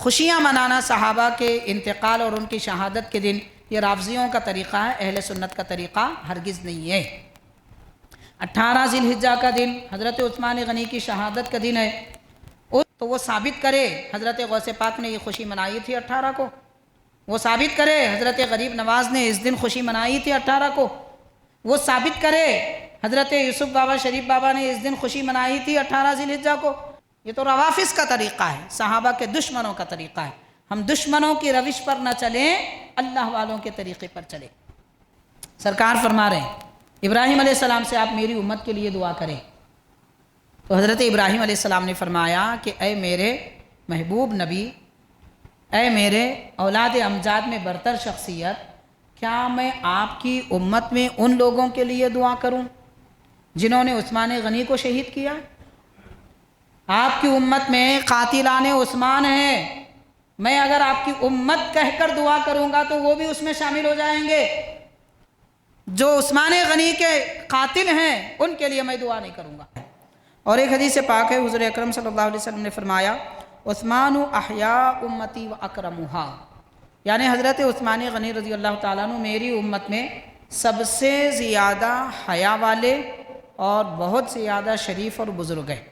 خوشیاں منانا صحابہ کے انتقال اور ان کی شہادت کے دن، یہ رافضیوں کا طریقہ ہے، اہل سنت کا طریقہ ہرگز نہیں ہے۔ 18 ذی الحجہ کا دن حضرت عثمان غنی کی شہادت کا دن ہے، تو وہ ثابت کرے حضرت غوث پاک نے یہ خوشی منائی تھی 18 کو، وہ ثابت کرے حضرت غریب نواز نے اس دن خوشی منائی تھی 18 کو، وہ ثابت کرے حضرت یوسف بابا شریف بابا نے اس دن خوشی منائی تھی 18 ذی الحجہ کو۔ یہ تو روافض کا طریقہ ہے، صحابہ کے دشمنوں کا طریقہ ہے۔ ہم دشمنوں کی روش پر نہ چلیں، اللہ والوں کے طریقے پر چلیں۔ سرکار فرما رہے ہیں ابراہیم علیہ السلام سے آپ میری امت کے لیے دعا کریں، تو حضرت ابراہیم علیہ السلام نے فرمایا کہ اے میرے محبوب نبی، اے میرے اولاد امجاد میں برتر شخصیت، کیا میں آپ کی امت میں ان لوگوں کے لیے دعا کروں جنہوں نے عثمان غنی کو شہید کیا؟ آپ کی امت میں قاتلان عثمان ہیں، میں اگر آپ کی امت کہہ کر دعا کروں گا تو وہ بھی اس میں شامل ہو جائیں گے۔ جو عثمان غنی کے قاتل ہیں ان کے لیے میں دعا نہیں کروں گا۔ اور ایک حدیث پاک ہے، حضور اکرم صلی اللہ علیہ وسلم نے فرمایا عثمان احیاء امتی و اکرمہا، یعنی حضرت عثمان غنی رضی اللہ تعالیٰ عنہ میری امت میں سب سے زیادہ حیا والے اور بہت زیادہ شریف اور بزرگ ہیں۔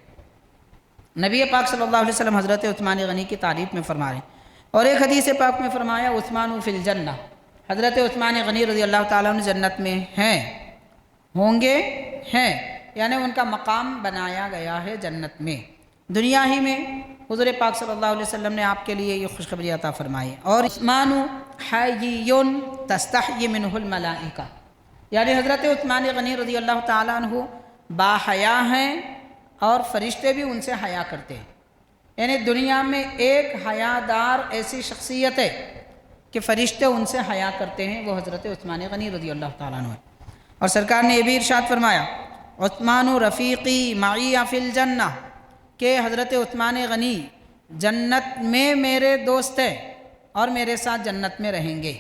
نبی پاک صلی اللہ علیہ وسلم حضرت عثمان غنی کی تعریف میں فرما رہے ہیں۔ اور ایک حدیث پاک میں فرمایا عثمان فی الجنہ، حضرت عثمان غنی رضی اللہ تعالیٰ عنہ جنت میں ہیں، ہوں گے، ہیں، یعنی ان کا مقام بنایا گیا ہے جنت میں۔ دنیا ہی میں حضور پاک صلی اللہ علیہ وسلم نے آپ کے لیے یہ خوشخبری عطا فرمائی ہے۔ اور عثمان حیی تستحی منہ الملائکہ، یعنی حضرت عثمان غنی رضی اللہ تعالیٰ عنہ با حیا ہیں اور فرشتے بھی ان سے حیا کرتے ہیں۔ یعنی دنیا میں ایک حیادار ایسی شخصیت ہے کہ فرشتے ان سے حیا کرتے ہیں، وہ حضرت عثمان غنی رضی اللہ تعالیٰ عنہ ہے۔ اور سرکار نے یہ بھی ارشاد فرمایا عثمان رفیقی معی فی الجنہ، کہ حضرت عثمان غنی جنت میں میرے دوست ہیں اور میرے ساتھ جنت میں رہیں گے۔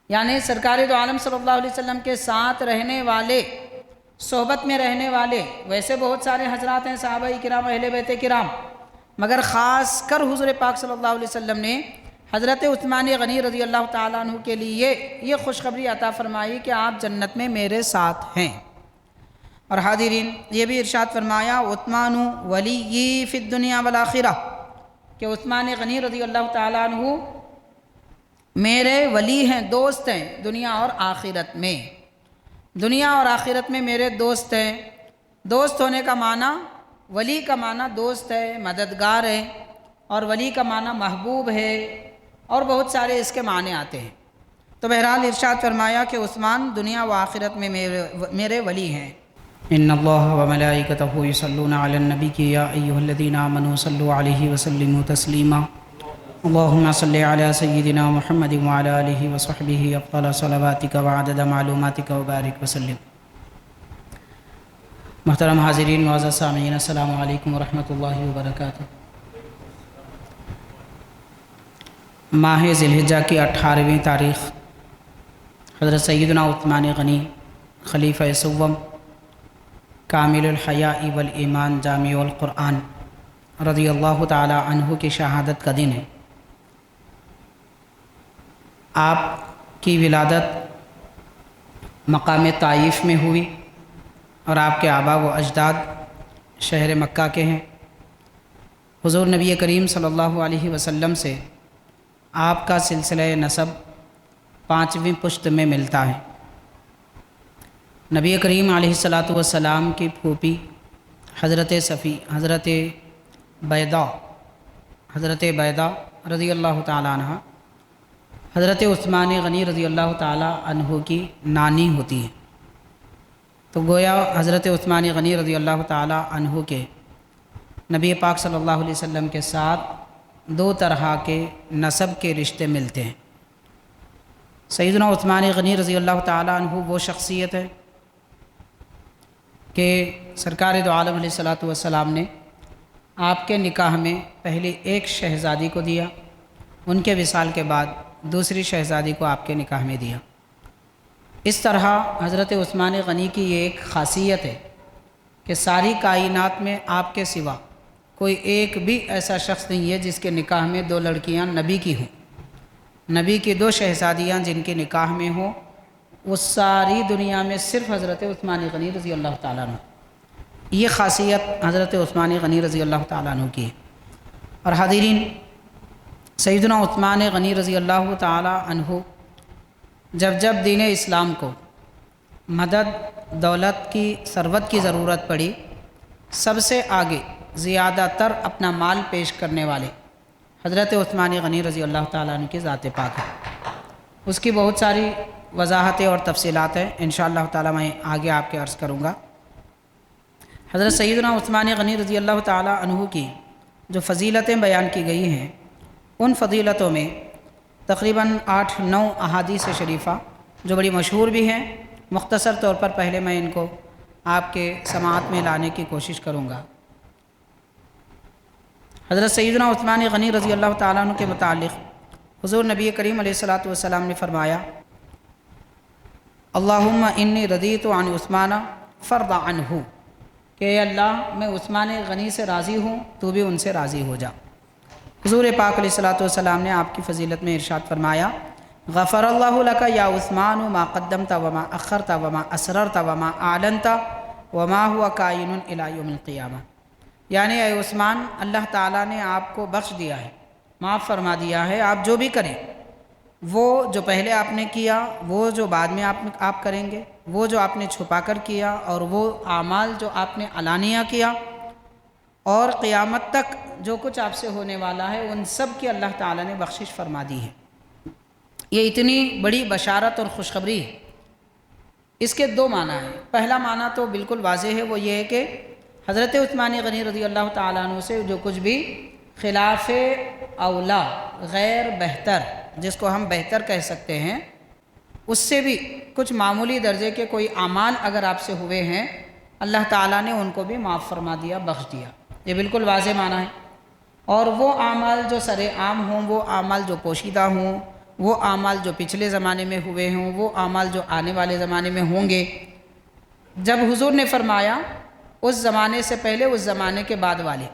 یعنی سرکار دو عالم صلی اللہ علیہ وسلم کے ساتھ رہنے والے، صحبت میں رہنے والے، ویسے بہت سارے حضرات ہیں صحابہ کرام اہل بیت کرام، مگر خاص کر حضور پاک صلی اللہ علیہ وسلم نے حضرت عثمان غنی رضی اللہ تعالیٰ عنہ کے لیے یہ خوشخبری عطا فرمائی کہ آپ جنت میں میرے ساتھ ہیں۔ اور حاضرین یہ بھی ارشاد فرمایا عثمان ولی فی الدنیا والآخرہ، کہ عثمان غنی رضی اللہ تعالیٰ عنہ میرے ولی ہیں، دوست ہیں، دنیا اور آخرت میں۔ دنیا اور آخرت میں میرے دوست ہیں۔ دوست ہونے کا معنی، ولی کا معنی دوست ہے، مددگار ہے، اور ولی کا معنی محبوب ہے، اور بہت سارے اس کے معنی آتے ہیں۔ تو بہرحال ارشاد فرمایا کہ عثمان دنیا و آخرت میں میرے ولی ہیں۔ ان اللہ و ملائکتہ یصلون علی النبی یا ایھا الذین آمنوا صلوا علیہ وسلموا تسلیما اللہم صلی علی سیدنا محمد وعلی آلہ وصحبہ افضل صلواتک وعدد معلوماتک وبارک وسلم۔ محترم حاضرین معزز سامعین، السلام علیکم ورحمۃ اللہ وبرکاتہ۔ ماہ ذی الحجہ کی 18ویں تاریخ حضرت سیدنا عثمان غنی خلیفہ سوم کامل الحیاء والایمان جامع القرآن رضی اللہ تعالی عنہ کی شہادت کا دن ہے۔ آپ کی ولادت مقام طائف میں ہوئی اور آپ کے آبا و اجداد شہر مکہ کے ہیں۔ حضور نبی کریم صلی اللہ علیہ وسلم سے آپ کا سلسلہ نسب 5ویں پشت میں ملتا ہے۔ نبی کریم علیہ السلام کی پھوپھی حضرت بیضہ رضی اللہ تعالیٰ عنہ حضرت عثمان غنی رضی اللہ تعالیٰ عنہ کی نانی ہوتی ہے۔ تو گویا حضرت عثمان غنی رضی اللہ تعالیٰ عنہ کے نبی پاک صلی اللہ علیہ وسلم کے ساتھ 2 طرح کے نسب کے رشتے ملتے ہیں۔ سیدنا عثمان غنی رضی اللہ تعالیٰ عنہ وہ شخصیت ہے کہ سرکار دو عالم علیہ الصلوۃ والسلام نے آپ کے نکاح میں پہلے ایک شہزادی کو دیا، ان کے وصال کے بعد دوسری شہزادی کو آپ کے نکاح میں دیا۔ اس طرح حضرت عثمان غنی کی یہ ایک خاصیت ہے کہ ساری کائنات میں آپ کے سوا کوئی ایک بھی ایسا شخص نہیں ہے جس کے نکاح میں 2 لڑکیاں نبی کی ہوں۔ نبی کی 2 شہزادیاں جن کے نکاح میں ہوں، وہ ساری دنیا میں صرف حضرت عثمان غنی رضی اللہ تعالیٰ عنہ۔ یہ خاصیت حضرت عثمان غنی رضی اللہ تعالیٰ عنہ کی ہے۔ اور حاضرین، سیدنا عثمان غنی رضی اللہ تعالیٰ عنہ جب دین اسلام کو مدد، دولت کی، ثروت کی ضرورت پڑی، سب سے آگے زیادہ تر اپنا مال پیش کرنے والے حضرت عثمان غنی رضی اللہ تعالیٰ عنہ کی ذات پاک ہے۔ اس کی بہت ساری وضاحتیں اور تفصیلات ہیں، انشاءاللہ تعالیٰ میں آگے آپ کے عرض کروں گا۔ حضرت سیدنا عثمان غنی رضی اللہ تعالیٰ عنہ کی جو فضیلتیں بیان کی گئی ہیں، ان فضیلتوں میں تقریباً 8-9 احادیث شریفہ جو بڑی مشہور بھی ہیں، مختصر طور پر پہلے میں ان کو آپ کے سماعت میں لانے کی کوشش کروں گا۔ حضرت سیدنا عثمان غنی رضی اللہ تعالیٰ عنہ کے متعلق حضور نبی کریم علیہ الصلاۃ والسلام نے فرمایا، اللہم انی رضیت عن عثمان فرض عنہ، کہ اے اللہ میں عثمان غنی سے راضی ہوں، تو بھی ان سے راضی ہو جا۔ حضور پاک علیہ الصلاۃ والسلام نے آپ کی فضیلت میں ارشاد فرمایا، غفر اللہ لک یا عثمان ما قدمت وما اخرت وما اسررت وما اعلنت وما هو کائن الی یوم القیامہ، یعنی اے عثمان، اللہ تعالیٰ نے آپ کو بخش دیا ہے، معاف فرما دیا ہے، آپ جو بھی کریں، وہ جو پہلے آپ نے کیا، وہ جو بعد میں آپ کریں گے، وہ جو آپ نے چھپا کر کیا، اور وہ اعمال جو آپ نے علانیہ کیا، اور قیامت تک جو کچھ آپ سے ہونے والا ہے، ان سب کی اللہ تعالیٰ نے بخشش فرما دی ہے۔ یہ اتنی بڑی بشارت اور خوشخبری ہے۔ اس کے 2 معنی ہیں۔ پہلا معنی تو بالکل واضح ہے، وہ یہ ہے کہ حضرت عثمان غنی رضی اللہ تعالیٰ عنہ سے جو کچھ بھی خلاف اولا، غیر بہتر، جس کو ہم بہتر کہہ سکتے ہیں، اس سے بھی کچھ معمولی درجے کے کوئی اعمال اگر آپ سے ہوئے ہیں، اللہ تعالیٰ نے ان کو بھی معاف فرما دیا، بخش دیا۔ یہ بالکل واضح معنی ہے۔ اور وہ اعمال جو سر عام ہوں، وہ اعمال جو پوشیدہ ہوں، وہ اعمال جو پچھلے زمانے میں ہوئے ہوں، وہ اعمال جو آنے والے زمانے میں ہوں گے، جب حضور نے فرمایا اس زمانے سے پہلے، اس زمانے کے بعد والے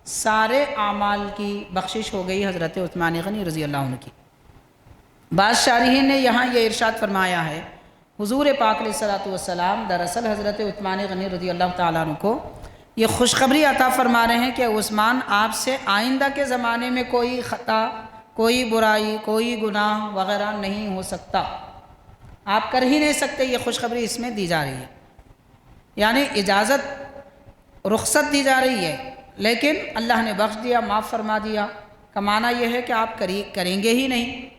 سارے اعمال کی بخشش ہو گئی حضرت عثمان غنی رضی اللہ عنہ کی۔ بعض شارحین نے یہاں یہ ارشاد فرمایا ہے، حضور پاک علیہ الصلوۃ والسلام دراصل حضرت عثمان غنی رضی اللہ تعالیٰ عنہ کو یہ خوشخبری عطا فرما رہے ہیں کہ عثمان، آپ سے آئندہ کے زمانے میں کوئی خطا، کوئی برائی، کوئی گناہ وغیرہ نہیں ہو سکتا، آپ کر ہی نہیں سکتے۔ یہ خوشخبری اس میں دی جا رہی ہے، یعنی اجازت، رخصت دی جا رہی ہے، لیکن اللہ نے بخش دیا، معاف فرما دیا کا معنی یہ ہے کہ آپ کریں گے ہی نہیں،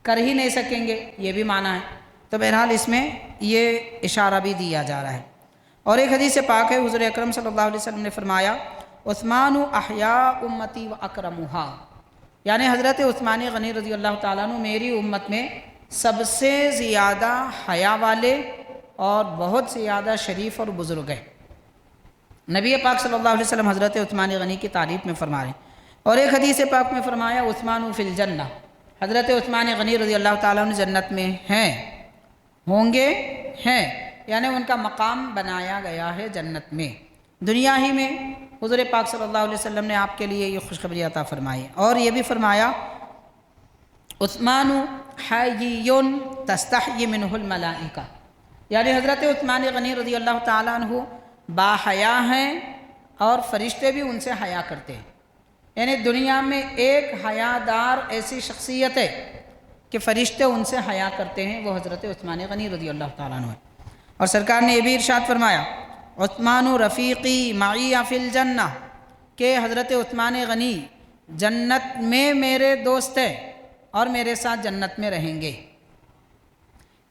کر ہی نہیں سکیں گے، یہ بھی معنی ہے۔ تو بہرحال اس میں یہ اشارہ بھی دیا جا رہا ہے۔ اور ایک حدیث پاک ہے، حضور اکرم صلی اللہ علیہ وسلم نے فرمایا، عثمان احیاء امتی و اکرمہا، یعنی حضرت عثمان غنی رضی اللہ تعالیٰ عنہ میری امت میں سب سے زیادہ حیا والے اور بہت زیادہ شریف اور بزرگ ہیں۔ نبی پاک صلی اللہ علیہ وسلم حضرت عثمان غنی کی تعریف میں فرما رہے ہیں۔ اور ایک حدیث پاک میں فرمایا، عثمان فی الجنہ، حضرت عثمان غنی رضی اللہ تعالیٰ عنہ جنت میں ہیں، ہوں گے، ہیں، یعنی ان کا مقام بنایا گیا ہے جنت میں۔ دنیا ہی میں حضور پاک صلی اللہ علیہ وسلم نے آپ کے لیے یہ خوشخبری عطا فرمائی، اور یہ بھی فرمایا، عثمان حی تستحی منہ الملائکہ، یعنی حضرت عثمان غنی رضی اللہ تعالیٰ عنہ با حیا ہیں اور فرشتے بھی ان سے حیا کرتے ہیں۔ یعنی دنیا میں ایک حیادار ایسی شخصیت ہے کہ فرشتے ان سے حیا کرتے ہیں، وہ حضرت عثمان غنی رضی اللہ تعالیٰ عنہ ہے۔ اور سرکار نے یہ بھی ارشاد فرمایا، عثمان رفیقی معی فی الجنہ، کہ حضرت عثمان غنی جنت میں میرے دوست ہیں اور میرے ساتھ جنت میں رہیں گے۔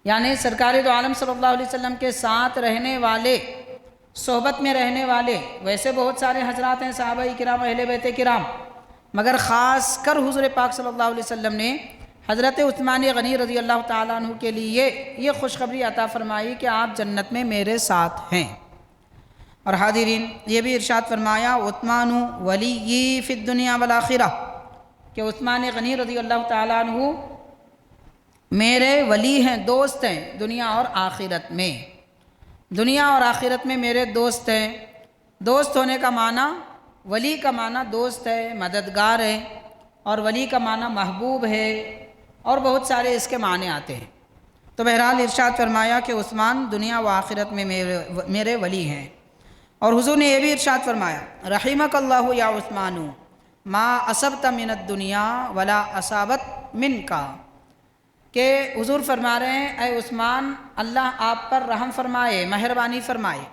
یعنی سرکار دو عالم صلی اللہ علیہ وسلم کے ساتھ رہنے والے، صحبت میں رہنے والے، ویسے بہت سارے حضرات ہیں، صحابہ کرام، اہل بیت کرام، مگر خاص کر حضور پاک صلی اللہ علیہ وسلم نے حضرت عثمان غنی رضی اللہ تعالیٰ عنہ کے لیے یہ خوشخبری عطا فرمائی کہ آپ جنت میں میرے ساتھ ہیں۔ اور حاضرین، یہ بھی ارشاد فرمایا، عثمان ولی فی الدنیا والآخرہ، کہ عثمان غنی رضی اللہ تعالیٰ عنہ میرے ولی ہیں، دوست ہیں، دنیا اور آخرت میں۔ دنیا اور آخرت میں میرے دوست ہیں۔ دوست ہونے کا معنی ولی کا معنی دوست ہے، مددگار ہے، اور ولی کا معنی محبوب ہے، اور بہت سارے اس کے معنی آتے ہیں۔ تو بہرحال ارشاد فرمایا کہ عثمان دنیا و آخرت میں میرے ولی ہیں۔ اور حضور نے یہ بھی ارشاد فرمایا رحمک اللہ یا عثمان ما اصبت من الدنیا ولا اصابت من کا، کہ حضور فرما رہے ہیں اے عثمان اللہ آپ پر رحم فرمائے، مہربانی فرمائے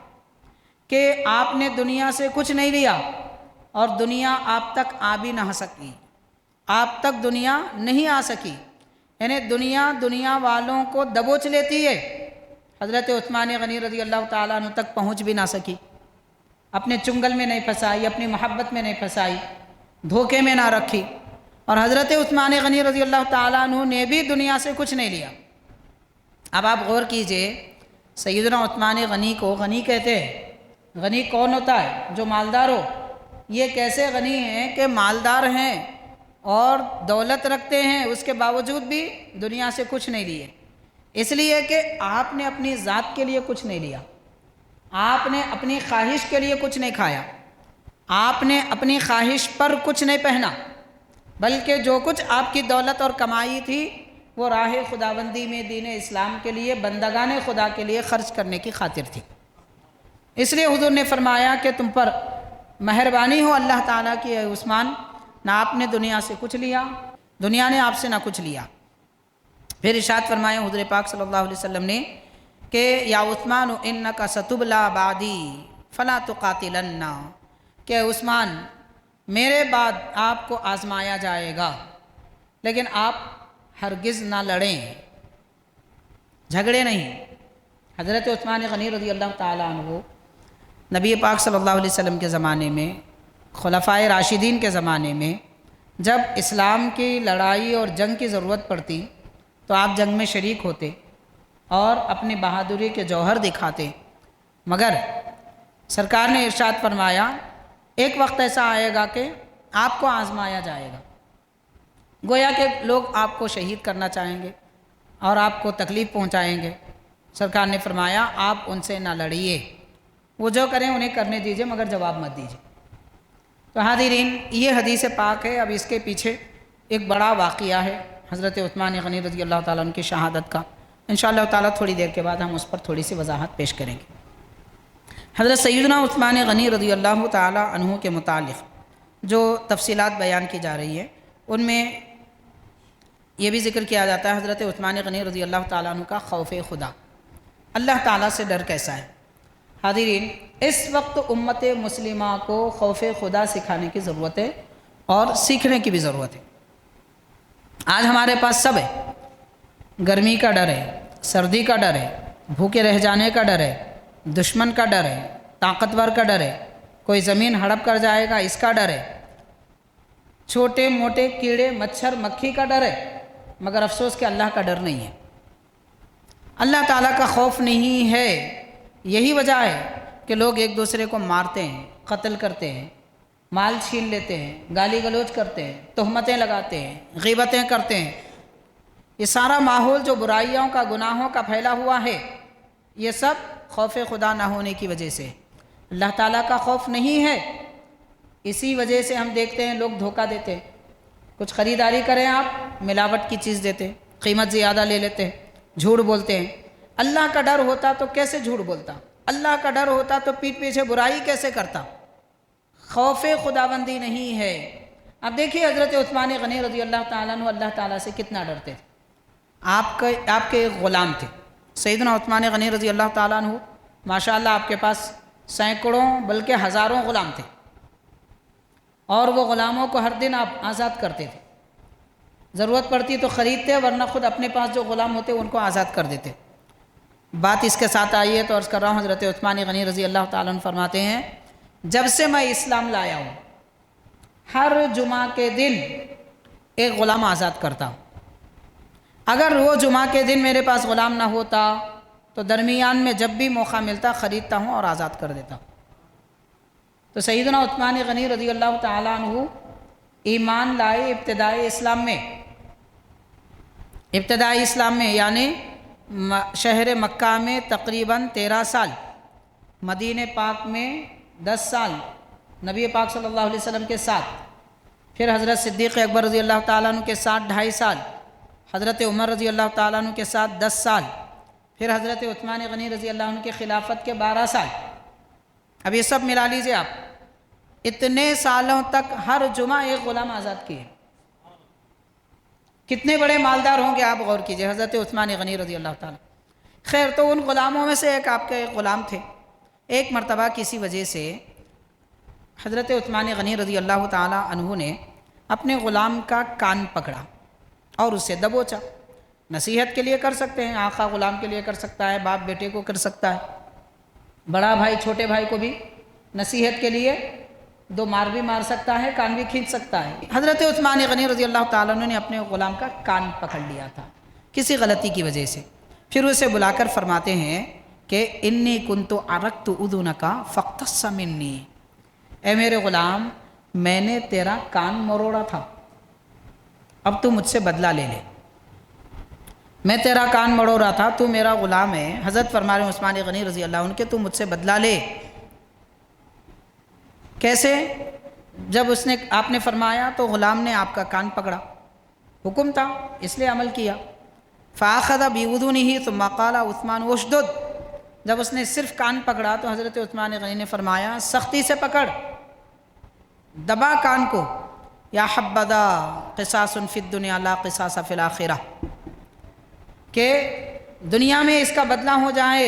کہ آپ نے دنیا سے کچھ نہیں لیا اور دنیا آپ تک آ بھی نہ سکی، آپ تک دنیا نہیں آ سکی، یعنی دنیا والوں کو دبوچ لیتی ہے، حضرت عثمان غنی رضی اللہ تعالیٰ عنہ تک پہنچ بھی نہ سکی، اپنے چنگل میں نہیں پھنسائی، اپنی محبت میں نہیں پھنسائی، دھوکے میں نہ رکھی۔ اور حضرت عثمان غنی رضی اللہ تعالیٰ عنہ نے بھی دنیا سے کچھ نہیں لیا۔ اب آپ غور کیجئے، سیدنا عثمان غنی کو غنی کہتے ہیں۔ غنی کون ہوتا ہے؟ جو مالدار ہو۔ یہ کیسے غنی ہیں کہ مالدار ہیں اور دولت رکھتے ہیں، اس کے باوجود بھی دنیا سے کچھ نہیں لیے؟ اس لیے کہ آپ نے اپنی ذات کے لیے کچھ نہیں لیا، آپ نے اپنی خواہش کے لیے کچھ نہیں کھایا، آپ نے اپنی خواہش پر کچھ نہیں پہنا، بلکہ جو کچھ آپ کی دولت اور کمائی تھی وہ راہ خداوندی میں دین اسلام کے لیے، بندگان خدا کے لیے خرچ کرنے کی خاطر تھی۔ اس لیے حضور نے فرمایا کہ تم پر مہربانی ہو اللہ تعالیٰ کی اے عثمان، نہ آپ نے دنیا سے کچھ لیا، دنیا نے آپ سے نہ کچھ لیا۔ پھر ارشاد فرمایا حضور پاک صلی اللہ علیہ وسلم نے کہ یا عثمان انک ستبلا بعدی فلا تقاتلن، کہ عثمان میرے بعد آپ کو آزمایا جائے گا لیکن آپ ہرگز نہ لڑیں، جھگڑے نہیں۔ حضرت عثمان غنی رضی اللہ تعالیٰ عنہ نبی پاک صلی اللہ علیہ وسلم کے زمانے میں، خلفائے راشدین کے زمانے میں جب اسلام کی لڑائی اور جنگ کی ضرورت پڑتی تو آپ جنگ میں شریک ہوتے اور اپنی بہادری کے جوہر دکھاتے، مگر سرکار نے ارشاد فرمایا ایک وقت ایسا آئے گا کہ آپ کو آزمایا جائے گا، گویا کہ لوگ آپ کو شہید کرنا چاہیں گے اور آپ کو تکلیف پہنچائیں گے۔ سرکار نے فرمایا آپ ان سے نہ لڑیے، وہ جو کریں انہیں کرنے دیجئے مگر جواب مت دیجئے۔ تو حاضرین یہ حدیث پاک ہے۔ اب اس کے پیچھے ایک بڑا واقعہ ہے حضرت عثمان غنی رضی اللہ تعالیٰ عنہ کی شہادت کا، انشاءاللہ تعالیٰ تھوڑی دیر کے بعد ہم اس پر تھوڑی سی وضاحت پیش کریں گے۔ حضرت سیدنا عثمان غنی رضی اللہ تعالیٰ عنہ کے متعلق جو تفصیلات بیان کی جا رہی ہے ان میں یہ بھی ذکر کیا جاتا ہے حضرت عثمان غنی رضی اللہ تعالیٰ عنہ کا خوف خدا، اللہ تعالیٰ سے ڈر کیسا ہے۔ حاضرین اس وقت امت مسلمہ کو خوف خدا سکھانے کی ضرورت ہے اور سیکھنے کی بھی ضرورت ہے۔ آج ہمارے پاس سب ہے، گرمی کا ڈر ہے، سردی کا ڈر ہے، بھوکے رہ جانے کا ڈر ہے، دشمن کا ڈر ہے، طاقتور کا ڈر ہے، کوئی زمین ہڑپ کر جائے گا اس کا ڈر ہے، چھوٹے موٹے کیڑے مچھر مکھی کا ڈر ہے، مگر افسوس کہ اللہ کا ڈر نہیں ہے، اللہ تعالیٰ کا خوف نہیں ہے۔ یہی وجہ ہے کہ لوگ ایک دوسرے کو مارتے ہیں، قتل کرتے ہیں، مال چھین لیتے ہیں، گالی گلوچ کرتے ہیں، تہمتیں لگاتے ہیں، غیبتیں کرتے ہیں۔ یہ سارا ماحول جو برائیوں کا، گناہوں کا پھیلا ہوا ہے، یہ سب خوف خدا نہ ہونے کی وجہ سے، اللہ تعالیٰ کا خوف نہیں ہے۔ اسی وجہ سے ہم دیکھتے ہیں لوگ دھوکہ دیتے ہیں، کچھ خریداری کریں آپ ملاوٹ کی چیز دیتے ہیں، قیمت زیادہ لے لیتے ہیں، جھوٹ بولتے ہیں۔ اللہ کا ڈر ہوتا تو کیسے جھوٹ بولتا؟ اللہ کا ڈر ہوتا تو پیٹھ پیچھے برائی کیسے کرتا؟ خوف خداوندی نہیں ہے۔ اب دیکھیے حضرت عثمان غنی رضی اللہ تعالیٰ عنہ اللہ تعالیٰ سے کتنا ڈرتے تھے۔ آپ کے ایک غلام تھے سیدنا عثمان غنی رضی اللہ تعالیٰ عنہ، ماشاءاللہ آپ کے پاس سینکڑوں بلکہ ہزاروں غلام تھے، اور وہ غلاموں کو ہر دن آپ آزاد کرتے تھے، ضرورت پڑتی تو خریدتے ورنہ خود اپنے پاس جو غلام ہوتے ان کو آزاد کر دیتے۔ بات اس کے ساتھ آئی ہے تو عرض کر رہا ہوں، حضرت عثمان غنی رضی اللہ تعالیٰ عنہ فرماتے ہیں جب سے میں اسلام لایا ہوں ہر جمعہ کے دن ایک غلام آزاد کرتا ہوں، اگر وہ جمعہ کے دن میرے پاس غلام نہ ہوتا تو درمیان میں جب بھی موقع ملتا خریدتا ہوں اور آزاد کر دیتا ہوں۔ تو سیدنا عثمان غنی رضی اللہ تعالیٰ عنہ ایمان لائے ابتدائی اسلام میں یعنی شہر مکہ میں تقریباً 13 سال، مدینہ پاک میں 10 سال، نبی پاک صلی اللہ علیہ وسلم کے ساتھ، پھر حضرت صدیق اکبر رضی اللہ تعالیٰ عنہ کے ساتھ 2.5 سال، حضرت عمر رضی اللہ تعالیٰ عنہ کے ساتھ 10 سال، پھر حضرت عثمان غنی رضی اللہ عنہ کے خلافت کے 12 سال۔ اب یہ سب ملا لیجئے آپ، اتنے سالوں تک ہر جمعہ ایک غلام آزاد کیے۔ کتنے بڑے مالدار ہوں گے آپ غور کیجئے حضرت عثمان غنی رضی اللہ تعالیٰ۔ خیر، تو ان غلاموں میں سے ایک آپ کے ایک غلام تھے۔ ایک مرتبہ کسی وجہ سے حضرت عثمان غنی رضی اللہ تعالیٰ عنہ نے اپنے غلام کا کان پکڑا اور اسے دبوچا۔ نصیحت کے لیے کر سکتے ہیں، آقا غلام کے لیے کر سکتا ہے، باپ بیٹے کو کر سکتا ہے، بڑا بھائی چھوٹے بھائی کو بھی نصیحت کے لیے 2 مار بھی مار سکتا ہے، کان بھی کھینچ سکتا ہے۔ حضرت عثمان غنی رضی اللہ تعالیٰ عنہ نے اپنے غلام کا کان پکڑ لیا تھا کسی غلطی کی وجہ سے۔ پھر اسے بلا کر فرماتے ہیں کہ انی کنت عرقت اذنک فاقتص منی، اے میرے غلام، میں نے تیرا کان مروڑا تھا، اب تو مجھ سے بدلہ لے لے۔ میں تیرا کان مروڑا تھا، تو میرا غلام ہے۔ حضرت فرما رہے ہیں عثمان غنی رضی اللہ عنہ کہ تو مجھ سے بدلہ لے۔ کیسے؟ جب آپ نے فرمایا تو غلام نے آپ کا کان پکڑا، حکم تھا اس لیے عمل کیا۔ فَأَخَذَ بِأُذُنِهِ ثُمَّ قَالَ عثمان وَاشْدُدْ، جب اس نے صرف کان پکڑا تو حضرت عثمان غنی نے فرمایا سختی سے پکڑ، دبا کان کو۔ یا حبذا قصاص فی الدنیا لا قصاص فی الآخرہ، کہ دنیا میں اس کا بدلہ ہو جائے،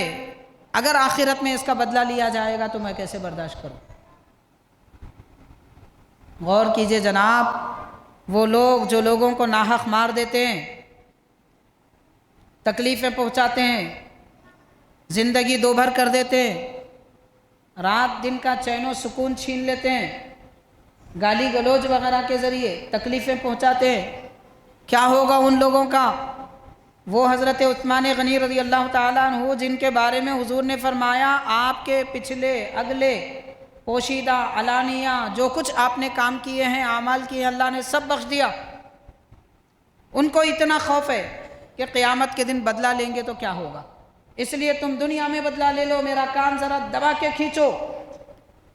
اگر آخرت میں اس کا بدلہ لیا جائے گا تو میں کیسے برداشت کروں۔ غور کیجئے جناب، وہ لوگ جو لوگوں کو ناحق مار دیتے ہیں، تکلیفیں پہنچاتے ہیں، زندگی دوبھر کر دیتے ہیں، رات دن کا چین و سکون چھین لیتے ہیں، گالی گلوچ وغیرہ کے ذریعے تکلیفیں پہنچاتے ہیں، کیا ہوگا ان لوگوں کا؟ وہ حضرت عثمان غنی رضی اللہ تعالیٰ عنہ جن کے بارے میں حضور نے فرمایا آپ کے پچھلے اگلے پوشیدہ علانیہ جو کچھ آپ نے کام کیے ہیں، اعمال کیے ہیں، اللہ نے سب بخش دیا۔ ان کو اتنا خوف ہے کہ قیامت کے دن بدلہ لیں گے تو کیا ہوگا، اس لیے تم دنیا میں بدلہ لے لو، میرا کان ذرا دبا کے کھینچو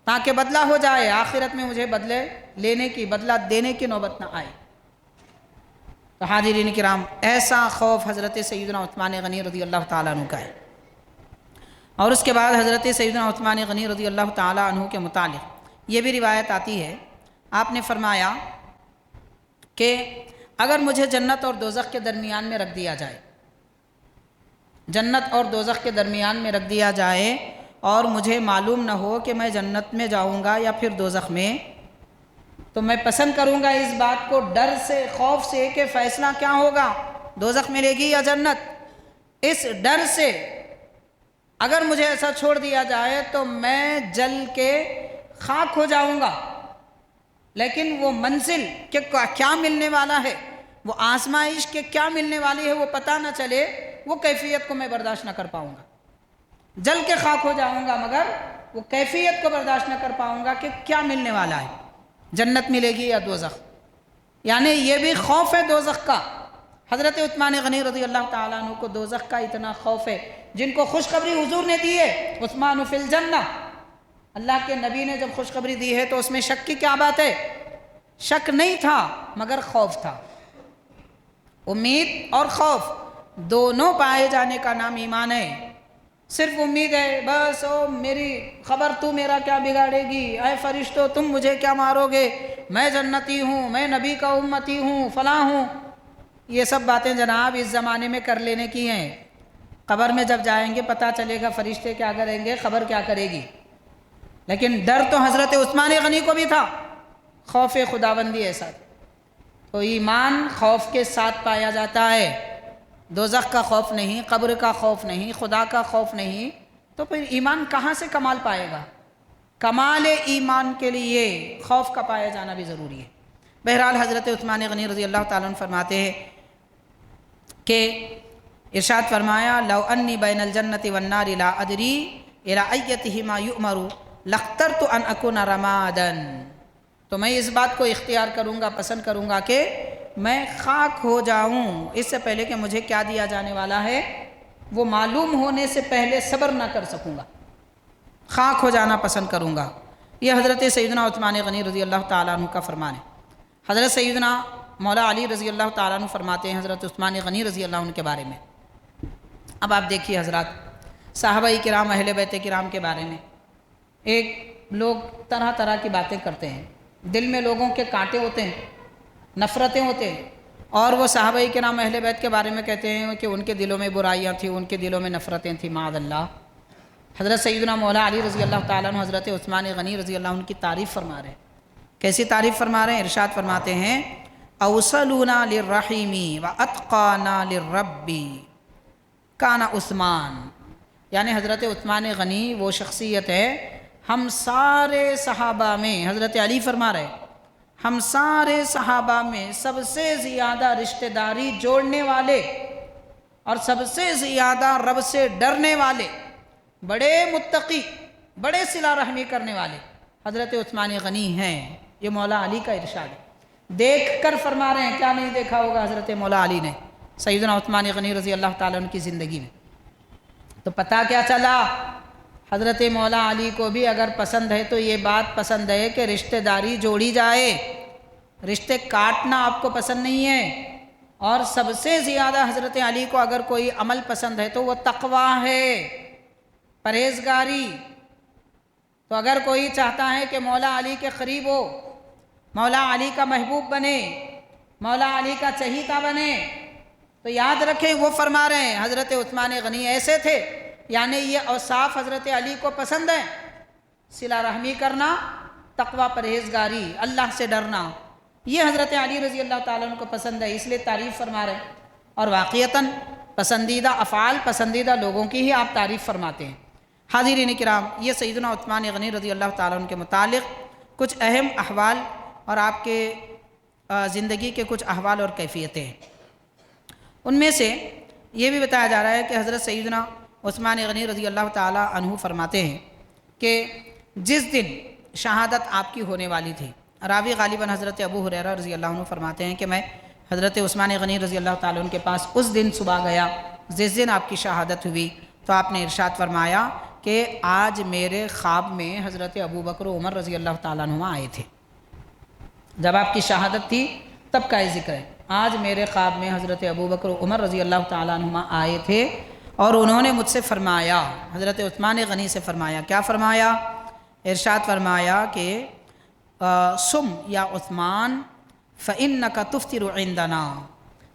تاکہ بدلہ ہو جائے، آخرت میں مجھے بدلے لینے کی، بدلہ دینے کی نوبت نہ آئے۔ تو حاضرین کرام، ایسا خوف حضرت سیدنا عثمان غنی رضی اللہ تعالیٰ عنہ کا ہے۔ اور اس کے بعد حضرت سیدنا عثمان غنی رضی اللہ تعالیٰ عنہ کے متعلق یہ بھی روایت آتی ہے، آپ نے فرمایا کہ اگر مجھے جنت اور دوزخ کے درمیان میں رکھ دیا جائے، جنت اور دوزخ کے درمیان میں رکھ دیا جائے اور مجھے معلوم نہ ہو کہ میں جنت میں جاؤں گا یا پھر دوزخ میں، تو میں پسند کروں گا اس بات کو ڈر سے، خوف سے کہ فیصلہ کیا ہوگا، دوزخ ملے گی یا جنت۔ اس ڈر سے اگر مجھے ایسا چھوڑ دیا جائے تو میں جل کے خاک ہو جاؤں گا، لیکن وہ منزل کہ کیا ملنے والا ہے، وہ آزمائش کہ کیا ملنے والی ہے وہ پتہ نہ چلے، وہ کیفیت کو میں برداشت نہ کر پاؤں گا۔ جل کے خاک ہو جاؤں گا مگر وہ کیفیت کو برداشت نہ کر پاؤں گا کہ کیا ملنے والا ہے، جنت ملے گی یا دوزخ۔ یعنی یہ بھی خوف ہے دوزخ کا۔ حضرت عثمان غنی رضی اللہ تعالیٰ عنہ کو دوزخ کا اتنا خوف ہے، جن کو خوشخبری حضور نے دی ہے عثمان فی الجنہ، اللہ کے نبی نے جب خوشخبری دی ہے تو اس میں شک کی کیا بات ہے؟ شک نہیں تھا مگر خوف تھا۔ امید اور خوف دونوں پائے جانے کا نام ایمان ہے۔ صرف امید ہے بس، او میری خبر تو میرا کیا بگاڑے گی، اے فرشتو تم مجھے کیا مارو گے، میں جنتی ہوں، میں نبی کا امتی ہوں، فلاں ہوں، یہ سب باتیں جناب اس زمانے میں کر لینے کی ہیں۔ قبر میں جب جائیں گے پتہ چلے گا فرشتے کیا کریں گے، خبر کیا کرے گی۔ لیکن ڈر تو حضرت عثمان غنی کو بھی تھا، خوف خداوندی ایسا تھا۔ تو ایمان خوف کے ساتھ پایا جاتا ہے، دوزخ کا خوف نہیں، قبر کا خوف نہیں، خدا کا خوف نہیں، تو پھر ایمان کہاں سے کمال پائے گا؟ کمال ایمان کے لیے خوف کا پایا جانا بھی ضروری ہے۔ بہرحال حضرت عثمان غنی رضی اللہ تعالیٰ عنہ فرماتے ہیں کہ ارشاد فرمایا لو انی بین الجنت والنار لا ادری الی ایتہما یؤمر لاخترت ان اکون رمادا، تو میں اس بات کو اختیار کروں گا، پسند کروں گا کہ میں خاک ہو جاؤں، اس سے پہلے کہ مجھے کیا دیا جانے والا ہے وہ معلوم ہونے سے پہلے صبر نہ کر سکوں گا، خاک ہو جانا پسند کروں گا۔ یہ حضرت سیدنا عثمان غنی رضی اللہ تعالیٰ عنہ کا فرمان ہے۔ حضرت سیدنا مولا علی رضی اللہ تعالیٰ عنہ فرماتے ہیں حضرت عثمان غنی رضی اللہ عنہ کے بارے میں۔ اب آپ دیکھیے حضرات، صحابہ کرام اہل بیت کرام کے بارے میں ایک لوگ طرح طرح کی باتیں کرتے ہیں، دل میں لوگوں کے کانٹے ہوتے ہیں، نفرتیں ہوتے ہیں، اور وہ صحابہ کرام اہل بیت کے بارے میں کہتے ہیں کہ ان کے دلوں میں برائیاں تھیں، ان کے دلوں میں نفرتیں تھیں، معاذ اللہ۔ حضرت سیدنا مولا علی رضی اللہ تعالیٰ عنہ حضرت عثمان غنی رضی اللہ عنہ کی تعریف فرما رہے ہیں۔ کیسی تعریف فرما رہے ہیں؟ ارشاد فرماتے ہیں اوصلونا للرحیمی واتقانا للربی کانا عثمان، یعنی حضرت عثمان غنی وہ شخصیت ہے، ہم سارے صحابہ میں، حضرت علی فرما رہے ہیں، ہم سارے صحابہ میں سب سے زیادہ رشتہ داری جوڑنے والے اور سب سے زیادہ رب سے ڈرنے والے، بڑے متقی، بڑے صلہ رحمی کرنے والے حضرت عثمان غنی ہیں۔ یہ مولا علی کا ارشاد ہے، دیکھ کر فرما رہے ہیں، کیا نہیں دیکھا ہوگا حضرت مولا علی نے سیدنا عثمان غنی رضی اللہ تعالیٰ عنہ کی زندگی میں۔ تو پتہ کیا چلا؟ حضرت مولا علی کو بھی اگر پسند ہے تو یہ بات پسند ہے کہ رشتہ داری جوڑی جائے، رشتے کاٹنا آپ کو پسند نہیں ہے۔ اور سب سے زیادہ حضرت علی کو اگر کوئی عمل پسند ہے تو وہ تقوی ہے، پرہیزگاری۔ تو اگر کوئی چاہتا ہے کہ مولا علی کے قریب ہو، مولا علی کا محبوب بنے، مولا علی کا چہیتا بنے، تو یاد رکھیں وہ فرما رہے ہیں حضرت عثمان غنی ایسے تھے، یعنی یہ اوصاف حضرت علی کو پسند ہیں، صلہ رحمی کرنا، تقوی، پرہیزگاری، اللہ سے ڈرنا، یہ حضرت علی رضی اللہ تعالیٰ عنہ کو پسند ہے، اس لیے تعریف فرما رہے ہیں۔ اور واقعتاً پسندیدہ افعال پسندیدہ لوگوں کی ہی آپ تعریف فرماتے ہیں۔ حاضرین کرام، یہ سیدنا عثمان غنی رضی اللہ تعالیٰ عنہ کے متعلق کچھ اہم احوال اور آپ کے زندگی کے کچھ احوال اور کیفیتیں ہیں۔ ان میں سے یہ بھی بتایا جا رہا ہے کہ حضرت سیدنا عثمان غنی رضی اللہ تعالیٰ عنہ فرماتے ہیں کہ جس دن شہادت آپ کی ہونے والی تھی، راوی غالباً حضرت ابو ہریرہ رضی اللہ عنہ فرماتے ہیں کہ میں حضرت عثمان غنی رضی اللہ تعالیٰ عنہ کے پاس اس دن صبح گیا جس دن آپ کی شہادت ہوئی، تو آپ نے ارشاد فرمایا کہ آج میرے خواب میں حضرت ابو بکر و عمر رضی اللہ تعالیٰ عنہ آئے تھے۔ جب آپ کی شہادت تھی تب کا یہ ذکر ہے، آج میرے خواب میں حضرت ابو بکر و عمر رضی اللہ تعالیٰ عنہ آئے تھے اور انہوں نے مجھ سے فرمایا، حضرت عثمان غنی سے فرمایا، کیا فرمایا؟ ارشاد فرمایا کہ سم یا عثمان فإنک تفطر عندنا،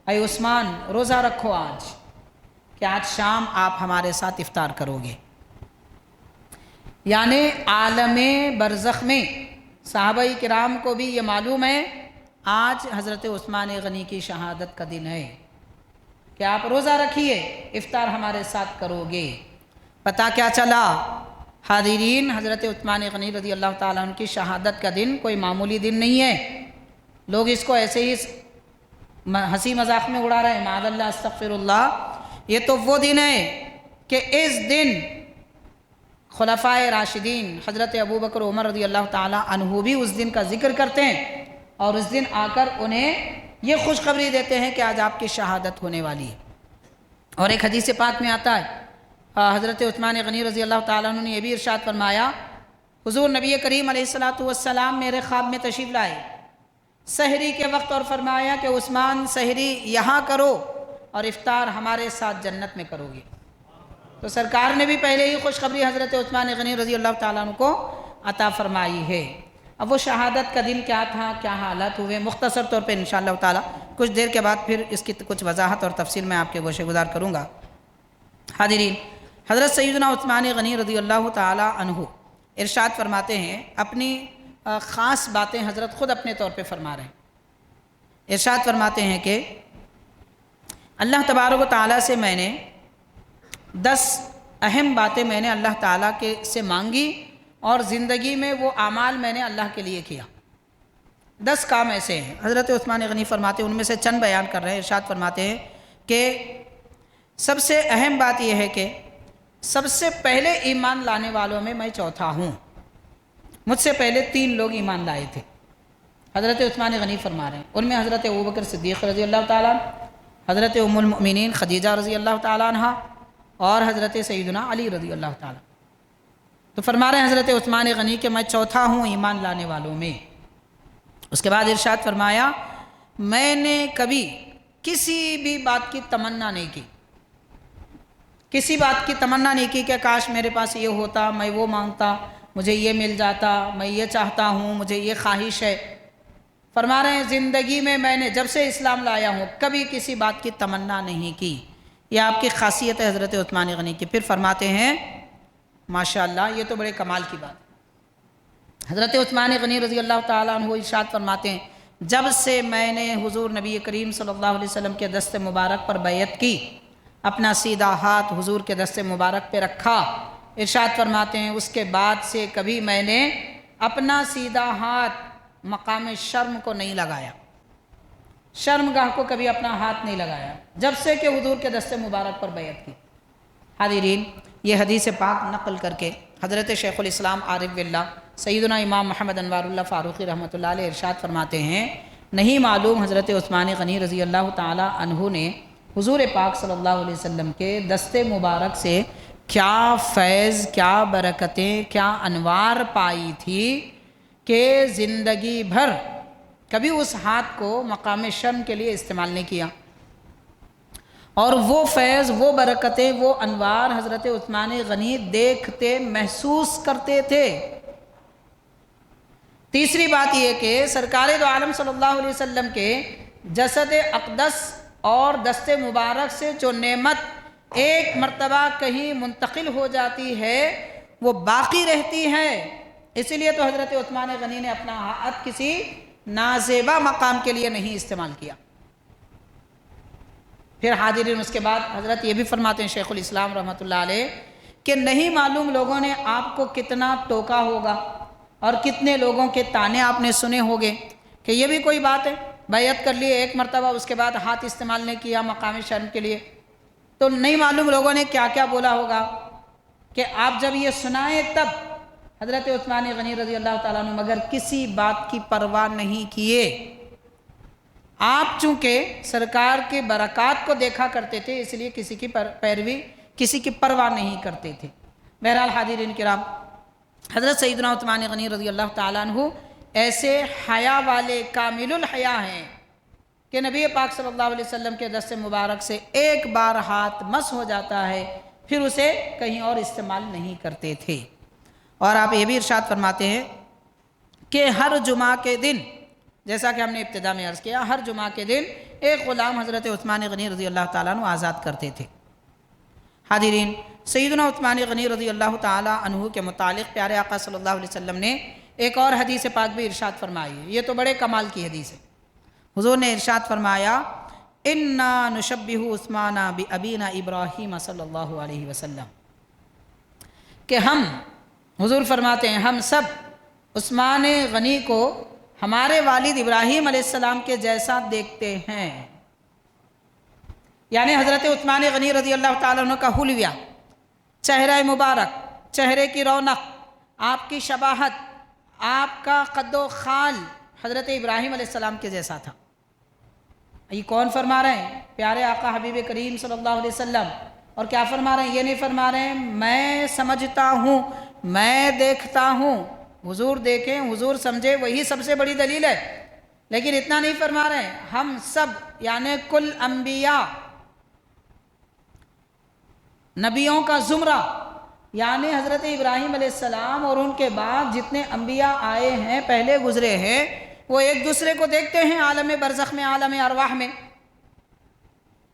اے عثمان روزہ رکھو آج، کہ آج شام آپ ہمارے ساتھ افطار کرو گے۔ یعنی عالم برزخ میں صحابہ کرام کو بھی یہ معلوم ہے آج حضرت عثمان غنی کی شہادت کا دن ہے، کہ آپ روزہ رکھیے، افطار ہمارے ساتھ کرو گے۔ پتہ کیا چلا حاضرین؟ حضرت عثمان غنی رضی اللہ تعالیٰ عنہ کی شہادت کا دن کوئی معمولی دن نہیں ہے، لوگ اس کو ایسے ہی ہنسی مذاق میں اڑا رہے ہیں، معاذ اللہ، استغفر اللہ۔ یہ تو وہ دن ہے کہ اس دن خلفائے راشدین حضرت ابو بکر عمر رضی اللہ تعالیٰ عنہ بھی اس دن کا ذکر کرتے ہیں اور اس دن آ کر انہیں یہ خوشخبری دیتے ہیں کہ آج آپ کی شہادت ہونے والی ہے۔ اور ایک حدیث پاک میں آتا ہے حضرت عثمان غنی رضی اللہ تعالیٰ عنہ نے یہ بھی ارشاد فرمایا، حضور نبی کریم علیہ السلام میرے خواب میں تشریف لائے سحری کے وقت اور فرمایا کہ عثمان سحری یہاں کرو اور افطار ہمارے ساتھ جنت میں کرو گے۔ تو سرکار نے بھی پہلے ہی خوشخبری حضرت عثمان غنی رضی اللہ تعالیٰ عنہ کو عطا فرمائی ہے۔ اب وہ شہادت کا دن کیا تھا، کیا حالات ہوئے، مختصر طور پہ انشاءاللہ تعالیٰ کچھ دیر کے بعد پھر اس کی کچھ وضاحت اور تفصیل میں آپ کے گوشے گزار کروں گا۔ حاضرین، حضرت سیدنا عثمان غنی رضی اللہ تعالیٰ عنہ ارشاد فرماتے ہیں، اپنی خاص باتیں حضرت خود اپنے طور پہ فرما رہے ہیں۔ ارشاد فرماتے ہیں کہ اللہ تبارک و تعالیٰ سے میں نے 10 اہم باتیں میں نے اللہ تعالیٰ کے سے مانگی اور زندگی میں وہ اعمال میں نے اللہ کے لیے کیا۔ 10 کام ایسے ہیں، حضرت عثمان غنی فرماتے ہیں، ان میں سے چند بیان کر رہے ہیں۔ ارشاد فرماتے ہیں کہ سب سے اہم بات یہ ہے کہ سب سے پہلے ایمان لانے والوں میں میں چوتھا ہوں، مجھ سے پہلے 3 لوگ ایمان لائے تھے۔ حضرت عثمان غنی فرما رہے ہیں، ان میں حضرت ابوبکر صدیق رضی اللہ تعالیٰ عنہ، حضرت ام المؤمنین خدیجہ رضی اللہ تعالیٰ عنہ اور حضرت سیدنا علی رضی اللہ تعالیٰ۔ تو فرما رہے ہیں حضرت عثمان غنی کہ میں چوتھا ہوں ایمان لانے والوں میں۔ اس کے بعد ارشاد فرمایا میں نے کبھی کسی بھی بات کی تمنا نہیں کی، کسی بات کی تمنا نہیں کی کہ کاش میرے پاس یہ ہوتا، میں وہ مانگتا، مجھے یہ مل جاتا، میں یہ چاہتا ہوں، مجھے یہ خواہش ہے۔ فرما رہے ہیں زندگی میں نے جب سے اسلام لایا ہوں کبھی کسی بات کی تمنا نہیں کی۔ یہ آپ کی خاصیت ہے حضرت عثمان غنی کی۔ پھر فرماتے ہیں ماشاءاللہ یہ تو بڑے کمال کی بات ہے۔ حضرت عثمان غنی رضی اللہ تعالیٰ عنہ ارشاد فرماتے ہیں جب سے میں نے حضور نبی کریم صلی اللہ علیہ وسلم کے دست مبارک پر بیعت کی، اپنا سیدھا ہاتھ حضور کے دست مبارک پہ رکھا، ارشاد فرماتے ہیں اس کے بعد سے کبھی میں نے اپنا سیدھا ہاتھ مقام شرم کو نہیں لگایا، شرمگاہ کو کبھی اپنا ہاتھ نہیں لگایا جب سے کہ حضور کے دست مبارک پر بیعت کی۔ حاضرین، یہ حدیث پاک نقل کر کے حضرت شیخ الاسلام عارف باللہ سیدنا امام محمد انوار اللہ فاروقی رحمۃ اللہ علیہ ارشاد فرماتے ہیں نہیں معلوم حضرت عثمان غنی رضی اللہ تعالی عنہ نے حضور پاک صلی اللہ علیہ وسلم کے دست مبارک سے کیا فیض، کیا برکتیں، کیا انوار پائی تھی کہ زندگی بھر کبھی اس ہاتھ کو مقام شرم کے لیے استعمال نہیں کیا، اور وہ فیض، وہ برکتیں، وہ انوار حضرت عثمان غنی دیکھتے محسوس کرتے تھے۔ تیسری بات یہ کہ سرکار دو عالم صلی اللہ علیہ وسلم کے جسد اقدس اور دست مبارک سے جو نعمت ایک مرتبہ کہیں منتقل ہو جاتی ہے وہ باقی رہتی ہے، اسی لیے تو حضرت عثمان غنی نے اپنا ہاتھ کسی نازیبا مقام کے لیے نہیں استعمال کیا۔ پھر حاضرین اس کے بعد حضرت یہ بھی فرماتے ہیں شیخ الاسلام رحمۃ اللہ علیہ کہ نہیں معلوم لوگوں نے آپ کو کتنا ٹوکا ہوگا اور کتنے لوگوں کے تانے آپ نے سنے ہوگے کہ یہ بھی کوئی بات ہے، بیعت کر لیے ایک مرتبہ اس کے بعد ہاتھ استعمال نہیں کیا مقام شرم کے لیے، تو نہیں معلوم لوگوں نے کیا کیا بولا ہوگا کہ آپ جب یہ سنائیں تب حضرت عثمان غنی رضی اللہ تعالیٰ عنہ مگر کسی بات کی پرواہ نہیں کیے۔ آپ چونکہ سرکار کے برکات کو دیکھا کرتے تھے اس لیے کسی کی پیروی، کسی کی پرواہ نہیں کرتے تھے۔ بہرحال حاضرین کرام، حضرت سیدنا عثمان غنی رضی اللہ تعالیٰ عنہ ایسے حیا والے کامل الحیا ہیں کہ نبی پاک صلی اللہ علیہ وسلم کے دست مبارک سے ایک بار ہاتھ مس ہو جاتا ہے پھر اسے کہیں اور استعمال نہیں کرتے تھے۔ اور آپ یہ بھی ارشاد فرماتے ہیں کہ ہر جمعہ کے دن، جیسا کہ ہم نے ابتدا میں عرض کیا، ہر جمعہ کے دن ایک غلام حضرت عثمان غنی رضی اللہ تعالیٰ عنہ آزاد کرتے تھے۔ حاضرین، سیدنا عثمان غنی رضی اللہ تعالیٰ عنہ کے متعلق پیارے آقا صلی اللہ علیہ وسلم نے ایک اور حدیث پاک بھی ارشاد فرمائی ہے، یہ تو بڑے کمال کی حدیث ہے۔ حضور نے ارشاد فرمایا انا نشبہ عثمان بابینا ابراہیم صلی اللہ علیہ وسلم، کہ ہم، حضور فرماتے ہیں ہم سب عثمان غنی کو ہمارے والد ابراہیم علیہ السلام کے جیسا دیکھتے ہیں، یعنی حضرت عثمان غنی رضی اللہ تعالیٰ عنہ کا حلیہ، چہرہ مبارک، چہرے کی رونق، آپ کی شباہت، آپ کا قد و خال حضرت ابراہیم علیہ السلام کے جیسا تھا۔ یہ کون فرما رہے ہیں؟ پیارے آقا حبیب کریم صلی اللہ علیہ وسلم۔ اور کیا فرما رہے ہیں؟ یہ نہیں فرما رہے ہیں میں سمجھتا ہوں، میں دیکھتا ہوں، حضور دیکھیں، حضور سمجھے، وہی سب سے بڑی دلیل ہے، لیکن اتنا نہیں فرما رہے ہیں ہم سب یعنی کل انبیاء، نبیوں کا زمرہ، یعنی حضرت ابراہیم علیہ السلام اور ان کے بعد جتنے انبیاء آئے ہیں، پہلے گزرے ہیں، وہ ایک دوسرے کو دیکھتے ہیں عالم برزخ میں، عالم ارواح میں،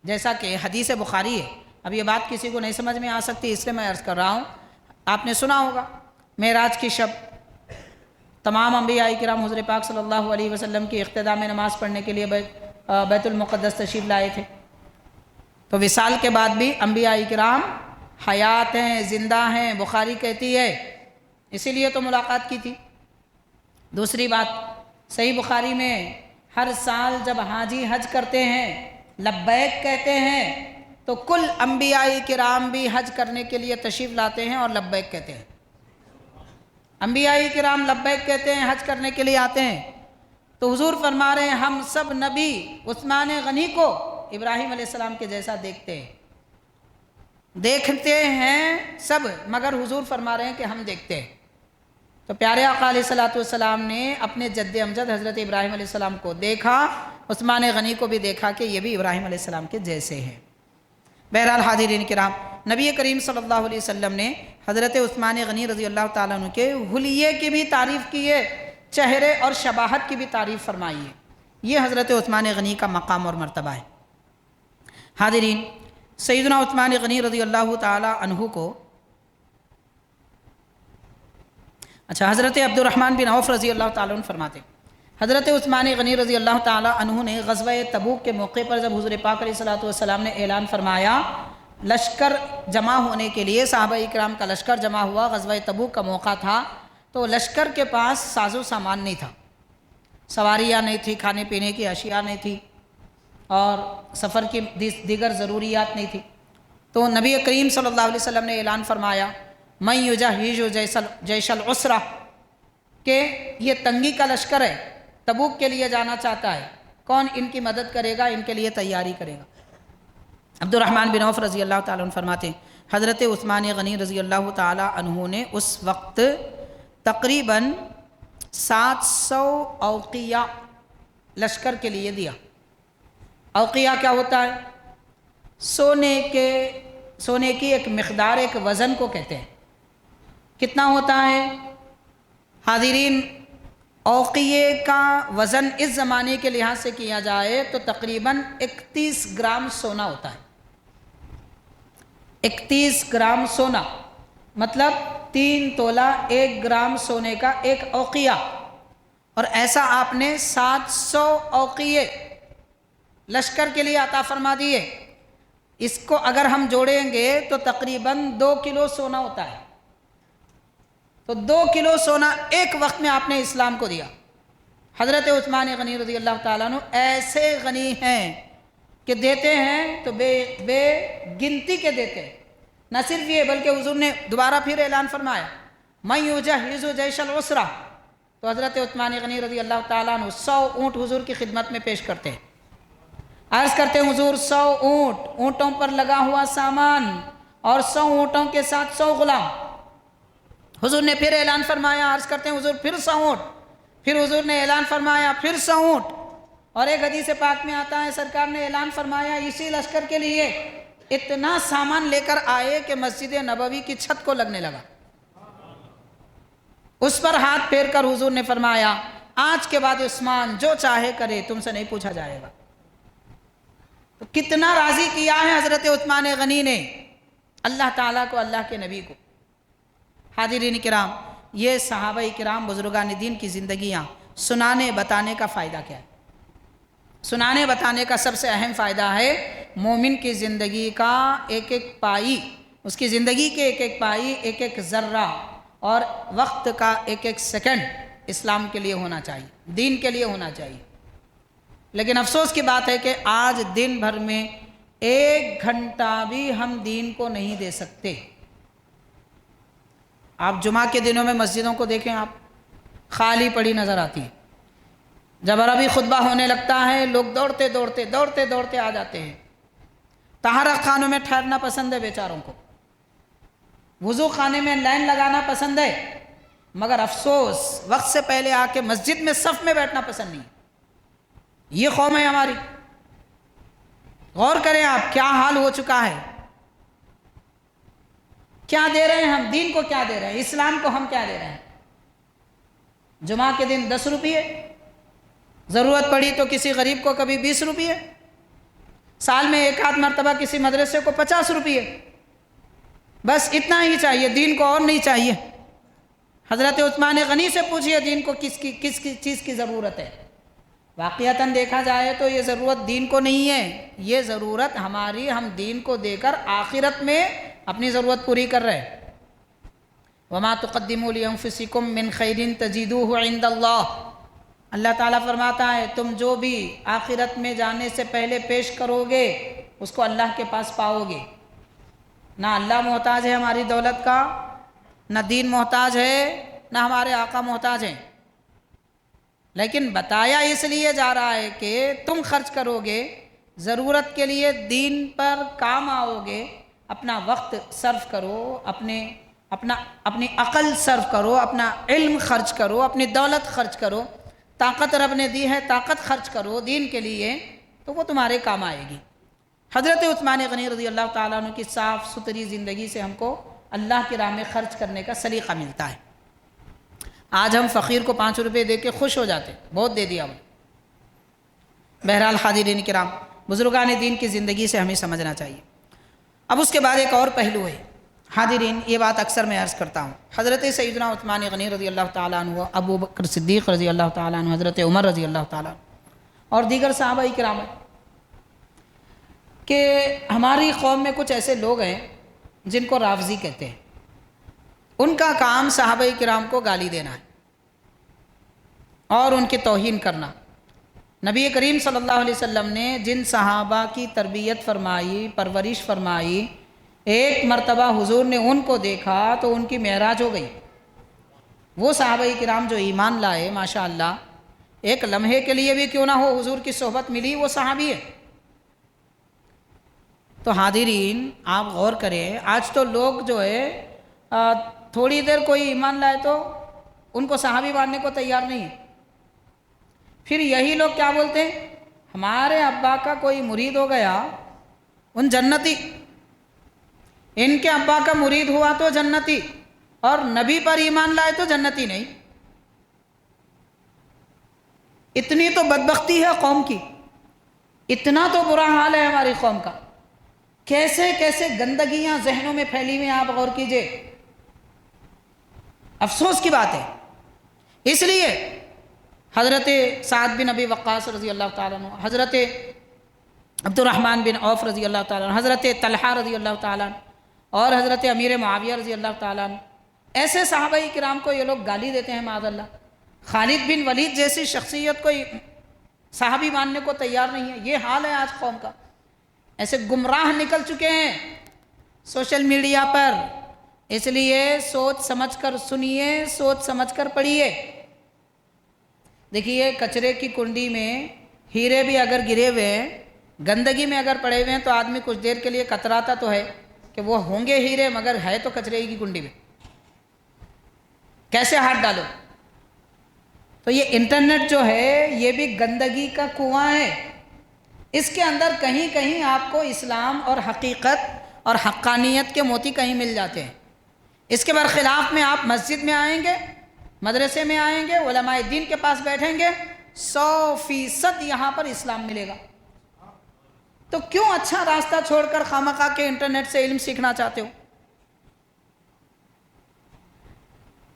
جیسا کہ حدیث بخاری ہے۔ اب یہ بات کسی کو نہیں سمجھ میں آ سکتی اس لیے میں عرض کر رہا ہوں، آپ نے سنا ہوگا معراج کی شب تمام انبیاء کرام حضور پاک صلی اللہ علیہ وسلم کی اقتداء میں نماز پڑھنے کے لیے بیت المقدس تشریف لائے تھے، تو وصال کے بعد بھی انبیاء کرام حیات ہیں، زندہ ہیں، بخاری کہتی ہے، اسی لیے تو ملاقات کی تھی۔ دوسری بات، صحیح بخاری میں ہر سال جب حاجی حج کرتے ہیں لبیک کہتے ہیں تو کل انبیاء کرام بھی حج کرنے کے لیے تشریف لاتے ہیں اور لبیک کہتے ہیں۔ انبیاء کرام لبیک کہتے ہیں، حج کرنے کے لیے آتے ہیں، تو حضور فرما رہے ہیں ہم سب نبی عثمان غنی کو ابراہیم علیہ السلام کے جیسا دیکھتے ہیں۔ دیکھتے ہیں سب مگر حضور فرما رہے ہیں کہ ہم دیکھتے ہیں۔ تو پیارے آقا علیہ الصلوۃ والسلام نے اپنے جد امجد حضرت ابراہیم علیہ السلام کو دیکھا، عثمان غنی کو بھی دیکھا کہ یہ بھی ابراہیم علیہ السلام کے جیسے ہیں۔ بہرحال حاضرین کرام، نبی کریم صلی اللہ علیہ وسلم نے حضرت عثمان غنی رضی اللہ تعالیٰ عنہ کے حلیے کی بھی تعریف کی ہے، چہرے اور شباہت کی بھی تعریف فرمائی ہے۔ یہ حضرت عثمان غنی کا مقام اور مرتبہ ہے۔ حاضرین، سیدنا عثمان غنی رضی اللہ تعالیٰ عنہ کو حضرت عبد الرحمن بن عوف رضی اللہ تعالیٰ عنہ فرماتے ہیں، حضرت عثمان غنی رضی اللہ تعالیٰ عنہ نے غزوہ تبوک کے موقع پر جب حضور پاک علیہ الصلوۃ والسلام نے اعلان فرمایا لشکر جمع ہونے کے لیے، صحابہ اکرام کا لشکر جمع ہوا، غزوہ تبوک کا موقع تھا، تو لشکر کے پاس ساز و سامان نہیں تھا، سواریاں نہیں تھی، کھانے پینے کی اشیاء نہیں تھی، اور سفر کی دیگر ضروریات نہیں تھی۔ تو نبی کریم صلی اللہ علیہ وسلم نے اعلان فرمایا من یجہز جیش العسرہ، کہ یہ تنگی کا لشکر ہے، تبوک کے لیے جانا چاہتا ہے، کون ان کی مدد کرے گا، ان کے لیے تیاری کرے گا۔ عبد الرحمن بن عوف رضی اللہ تعالیٰ عنہ فرماتے ہیں حضرت عثمان غنی رضی اللہ تعالیٰ عنہ نے اس وقت تقریباً 700 اوقیہ لشکر کے لیے دیا۔ اوقیہ کیا ہوتا ہے؟ سونے کی ایک مقدار، ایک وزن کو کہتے ہیں۔ کتنا ہوتا ہے حاضرین؟ اوقیے کا وزن اس زمانے کے لحاظ سے کیا جائے تو تقریباً 31 گرام سونا ہوتا ہے۔ 31 گرام سونا مطلب 3 تولہ 1 گرام سونے کا ایک اوقیہ، اور ایسا آپ نے 700 اوقیے لشکر کے لیے عطا فرما دیے۔ اس کو اگر ہم جوڑیں گے تو تقریباً 2 کلو سونا ہوتا ہے۔ تو 2 کلو سونا ایک وقت میں آپ نے اسلام کو دیا۔ حضرت عثمان غنی رضی اللہ تعالیٰ عنہ ایسے غنی ہیں کہ دیتے ہیں تو بے گنتی کے دیتے ہیں۔ نہ صرف یہ بلکہ حضور نے دوبارہ پھر اعلان فرمایا من یجہز جیش العسرہ، تو حضرت عثمان غنی رضی اللہ تعالیٰ عنہ 100 اونٹ حضور کی خدمت میں پیش کرتے ہیں۔ عرض کرتے ہیں حضور 100 اونٹوں پر لگا ہوا سامان اور 100 اونٹوں کے ساتھ 100 غلام۔ حضور نے پھر اعلان فرمایا، عرض کرتے ہیں حضور پھر 100 اونٹ، پھر حضور نے اعلان فرمایا پھر 100 اونٹ، اور ایک حدیث پاک میں آتا ہے سرکار نے اعلان فرمایا اسی لشکر کے لیے اتنا سامان لے کر آئے کہ مسجد نبوی کی چھت کو لگنے لگا۔ اس پر ہاتھ پھیر کر حضور نے فرمایا آج کے بعد عثمان جو چاہے کرے، تم سے نہیں پوچھا جائے گا۔ تو کتنا راضی کیا ہے حضرت عثمان غنی نے اللہ تعالیٰ کو، اللہ کے نبی کو۔ حاضرین کرام، یہ صحابہ کرام بزرگان دین کی زندگیاں سنانے بتانے کا فائدہ کیا ہے؟ سنانے بتانے کا سب سے اہم فائدہ ہے مومن کی زندگی کا ایک ایک پائی، اس کی زندگی کے ایک ایک پائی، ایک ایک ذرہ اور وقت کا ایک ایک سیکنڈ اسلام کے لیے ہونا چاہیے، دین کے لیے ہونا چاہیے۔ لیکن افسوس کی بات ہے کہ آج دن بھر میں 1 گھنٹہ بھی ہم دین کو نہیں دے سکتے۔ آپ جمعہ کے دنوں میں مسجدوں کو دیکھیں، آپ خالی پڑی نظر آتی ہیں۔ جب عربی خطبہ ہونے لگتا ہے لوگ دوڑتے آ جاتے ہیں۔ طہارت خانوں میں ٹھہرنا پسند ہے بیچاروں کو، وضو خانے میں لائن لگانا پسند ہے، مگر افسوس وقت سے پہلے آ کے مسجد میں صف میں بیٹھنا پسند نہیں۔ یہ قوم ہے ہماری۔ غور کریں آپ کیا حال ہو چکا ہے، کیا دے رہے ہیں ہم دین کو، کیا دے رہے ہیں اسلام کو، ہم کیا دے رہے ہیں؟ جمعہ کے دن 10 روپیے، ضرورت پڑی تو کسی غریب کو کبھی 20 روپیے، سال میں 1 آدھ مرتبہ کسی مدرسے کو 50 روپیے، بس اتنا ہی چاہیے، دین کو اور نہیں چاہیے۔ حضرت عثمان غنی سے پوچھئے دین کو کس چیز کی ضرورت ہے؟ واقعتاً دیکھا جائے تو یہ ضرورت دین کو نہیں ہے، یہ ضرورت ہماری، ہم دین کو دے کر آخرت میں اپنی ضرورت پوری کر رہے ہیں۔ وَمَا تُقَدِّمُوا لِأَنفُسِكُم مِّن خَيْرٍ تَجِدُوهُ عِندَ اللَّهِ، اللہ تعالیٰ فرماتا ہے تم جو بھی آخرت میں جانے سے پہلے پیش کرو گے اس کو اللہ کے پاس پاؤ گے۔ نہ اللہ محتاج ہے ہماری دولت کا، نہ دین محتاج ہے، نہ ہمارے آقا محتاج ہیں، لیکن بتایا اس لیے جا رہا ہے کہ تم خرچ کرو گے، ضرورت کے لیے دین پر کام آؤ گے، اپنا وقت صرف کرو، اپنی عقل صرف کرو، اپنا علم خرچ کرو، اپنی دولت خرچ کرو، طاقت رب نے دی ہے طاقت خرچ کرو دین کے لیے، تو وہ تمہارے کام آئے گی۔ حضرت عثمان غنی رضی اللہ تعالیٰ عنہ کی صاف ستھری زندگی سے ہم کو اللہ کی راہ میں خرچ کرنے کا سلیقہ ملتا ہے۔ آج ہم فقیر کو 5 روپے دے کے خوش ہو جاتے، بہت دے دیا انہیں۔ بہرحال حاضرین کرام، بزرگان دین کی زندگی سے ہمیں سمجھنا چاہیے۔ اب اس کے بعد ایک اور پہلو ہے حاضرین، یہ بات اکثر میں عرض کرتا ہوں، حضرت سیدنا عثمان غنی رضی اللہ تعالیٰ عنہ، ابو بکر صدیق رضی اللہ تعالیٰ عنہ، حضرت عمر رضی اللہ تعالیٰ عنہ اور دیگر صحابہ کرام ہیں کہ ہماری قوم میں کچھ ایسے لوگ ہیں جن کو رافضی کہتے ہیں۔ ان کا کام صحابہ کرام کو گالی دینا ہے اور ان کی توہین کرنا۔ نبی کریم صلی اللہ علیہ وسلم نے جن صحابہ کی تربیت فرمائی، پرورش فرمائی، ایک مرتبہ حضور نے ان کو دیکھا تو ان کی معراج ہو گئی۔ وہ صحابہ کرام جو ایمان لائے ماشاءاللہ، ایک لمحے کے لیے بھی کیوں نہ ہو حضور کی صحبت ملی، وہ صحابی ہے۔ تو حاضرین آپ غور کریں، آج تو لوگ جو ہے تھوڑی دیر کوئی ایمان لائے تو ان کو صحابی ماننے کو تیار نہیں ہے۔ پھر یہی لوگ کیا بولتے ہیں، ہمارے ابا کا کوئی مرید ہو گیا ان جنتی، ان کے ابا کا مرید ہوا تو جنتی، اور نبی پر ایمان لائے تو جنتی نہیں۔ اتنی تو بدبختی ہے قوم کی، اتنا تو برا حال ہے ہماری قوم کا، کیسے کیسے گندگیاں ذہنوں میں پھیلی ہوئی ہیں، آپ غور کیجئے۔ افسوس کی بات ہے۔ اس لیے حضرت سعد بن ابی وقاص رضی اللہ تعالیٰ عنہ، حضرت عبد الرحمن بن عوف رضی اللہ تعالیٰ عنہ، حضرت طلحہ رضی اللہ تعالیٰ عنہ اور حضرت امیر معاویہ رضی اللہ تعالیٰ عنہ، ایسے صحابہ کرام کو یہ لوگ گالی دیتے ہیں معاذ اللہ۔ خالد بن ولید جیسی شخصیت کو صحابی ماننے کو تیار نہیں ہے۔ یہ حال ہے آج قوم کا۔ ایسے گمراہ نکل چکے ہیں سوشل میڈیا پر، اس لیے سوچ سمجھ کر سنیے، سوچ سمجھ کر پڑھیے۔ دیکھیے کچرے کی کنڈی میں ہیرے بھی اگر گرے ہوئے ہیں، گندگی میں اگر پڑے ہوئے ہیں، تو آدمی کچھ دیر کے لیے کتراتا تو ہے کہ وہ ہوں گے ہیرے، مگر ہے تو کچرے کی کنڈی میں، کیسے ہاتھ ڈالو؟ تو یہ انٹرنیٹ جو ہے یہ بھی گندگی کا کنواں ہے۔ اس کے اندر کہیں کہیں آپ کو اسلام اور حقیقت اور حقانیت کے موتی کہیں مل جاتے ہیں۔ اس کے برخلاف میں آپ مسجد میں آئیں گے، مدرسے میں آئیں گے، علماء دین کے پاس بیٹھیں گے، 100% یہاں پر اسلام ملے گا۔ تو کیوں اچھا راستہ چھوڑ کر خامخواہ کے انٹرنیٹ سے علم سیکھنا چاہتے ہو؟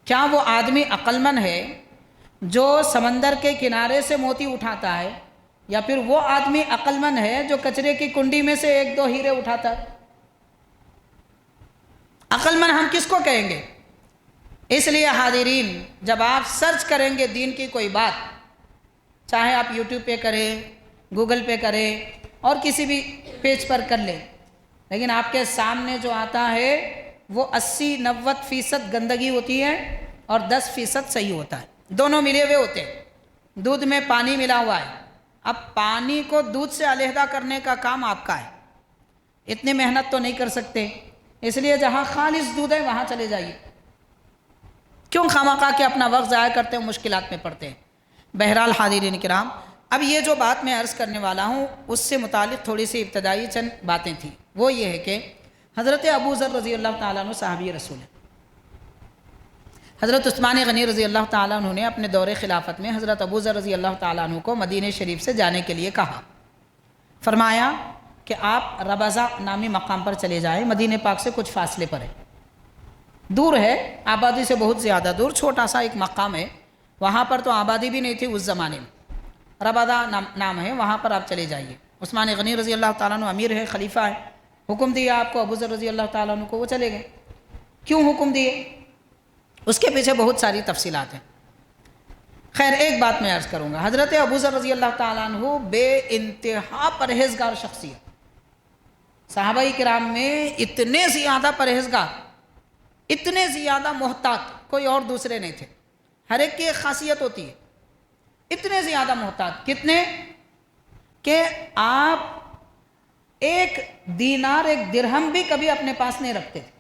کیا وہ آدمی عقل مند ہے جو سمندر کے کنارے سے موتی اٹھاتا ہے، یا پھر وہ آدمی عقل مند ہے جو کچرے کی کنڈی میں سے 1-2 ہیرے اٹھاتا ہے؟ عقل مند ہم کس کو کہیں گے؟ اس لیے حاضرین، جب آپ سرچ کریں گے دین کی کوئی بات، چاہے آپ یوٹیوب پہ کریں، گوگل پہ کریں اور کسی بھی پیج پر کر لیں، لیکن آپ کے سامنے جو آتا ہے وہ 80-90% گندگی ہوتی ہے اور 10% صحیح ہوتا ہے، دونوں ملے ہوئے ہوتے ہیں۔ دودھ میں پانی ملا ہوا ہے، اب پانی کو دودھ سے علیحدہ کرنے کا کام آپ کا ہے۔ اتنی محنت تو نہیں کر سکتے، اس لیے جہاں خالص دودھ ہے وہاں چلے جائیے۔ کیوں خامخواہ کے اپنا وقت ضائع کرتے ہیں، مشکلات میں پڑتے ہیں؟ بہرحال حاضرین کرام، اب یہ جو بات میں عرض کرنے والا ہوں اس سے متعلق تھوڑی سی ابتدائی چند باتیں تھیں۔ وہ یہ ہے کہ حضرت ابو ذر رضی اللہ تعالیٰ عنہ صحابی رسول ہیں۔ حضرت عثمان غنی رضی اللہ تعالیٰ عنہ نے اپنے دور خلافت میں حضرت ابو ذر رضی اللہ تعالیٰ عنہ کو مدینہ شریف سے جانے کے لیے کہا، فرمایا کہ آپ ربضہ نامی مقام پر چلے جائیں، مدینہ پاک سے کچھ فاصلے پر ہے، دور ہے، آبادی سے بہت زیادہ دور، چھوٹا سا ایک مقام ہے، وہاں پر تو آبادی بھی نہیں تھی اس زمانے میں، ربضہ نام ہے، وہاں پر آپ چلے جائیے۔ عثمان غنی رضی اللہ تعالیٰ عنہ امیر ہے، خلیفہ ہے، حکم دیا آپ کو ابو ذر رضی اللہ تعالیٰ عنہ کو، وہ چلے گئے۔ کیوں حکم دیے؟ اس کے پیچھے بہت ساری تفصیلات ہیں۔ خیر ایک بات میں عرض کروں گا، حضرت ابو ذر رضی اللہ تعالیٰ عنہ بے انتہا پرہیزگار شخصیت، صحابہ کرام میں اتنے زیادہ پرہیزگار، اتنے زیادہ محتاط کوئی اور دوسرے نہیں تھے۔ ہر ایک کی ایک خاصیت ہوتی ہے، اتنے زیادہ محتاط، کتنے کہ آپ ایک دینار ایک درہم بھی کبھی اپنے پاس نہیں رکھتے تھے.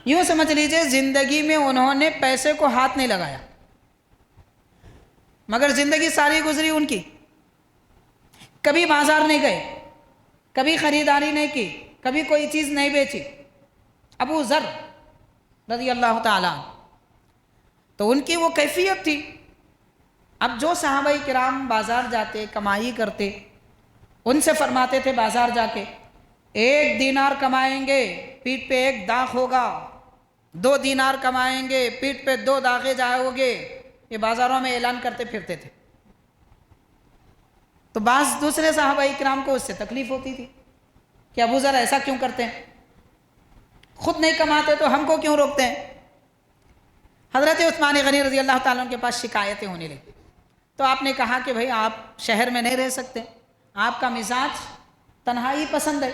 یوں سمجھ لیجئے زندگی میں انہوں نے پیسے کو ہاتھ نہیں لگایا، مگر زندگی ساری گزری ان کی. کبھی بازار نہیں گئے، کبھی خریداری نہیں کی، کبھی کوئی چیز نہیں بیچی. ابو ذر رضی اللہ تعالیٰ، تو ان کی وہ کیفیت تھی. اب جو صحابہ کرام بازار جاتے، کمائی کرتے، ان سے فرماتے تھے بازار جا کے 1 دینار کمائیں گے پیٹھ پہ 1 داغ ہوگا، 2 دینار کمائیں گے پیٹھ پہ 2 داغے جاؤ گے. یہ بازاروں میں اعلان کرتے پھرتے تھے. تو بعض دوسرے صحابہ کرام کو اس سے تکلیف ہوتی تھی کہ ابو ذر ایسا کیوں کرتے ہیں، خود نہیں کماتے تو ہم کو کیوں روکتے ہیں. حضرت عثمان غنی رضی اللہ تعالیٰ عنہ کے پاس شکایتیں ہونے لگی. تو آپ نے کہا کہ بھئی آپ شہر میں نہیں رہ سکتے، آپ کا مزاج تنہائی پسند ہے،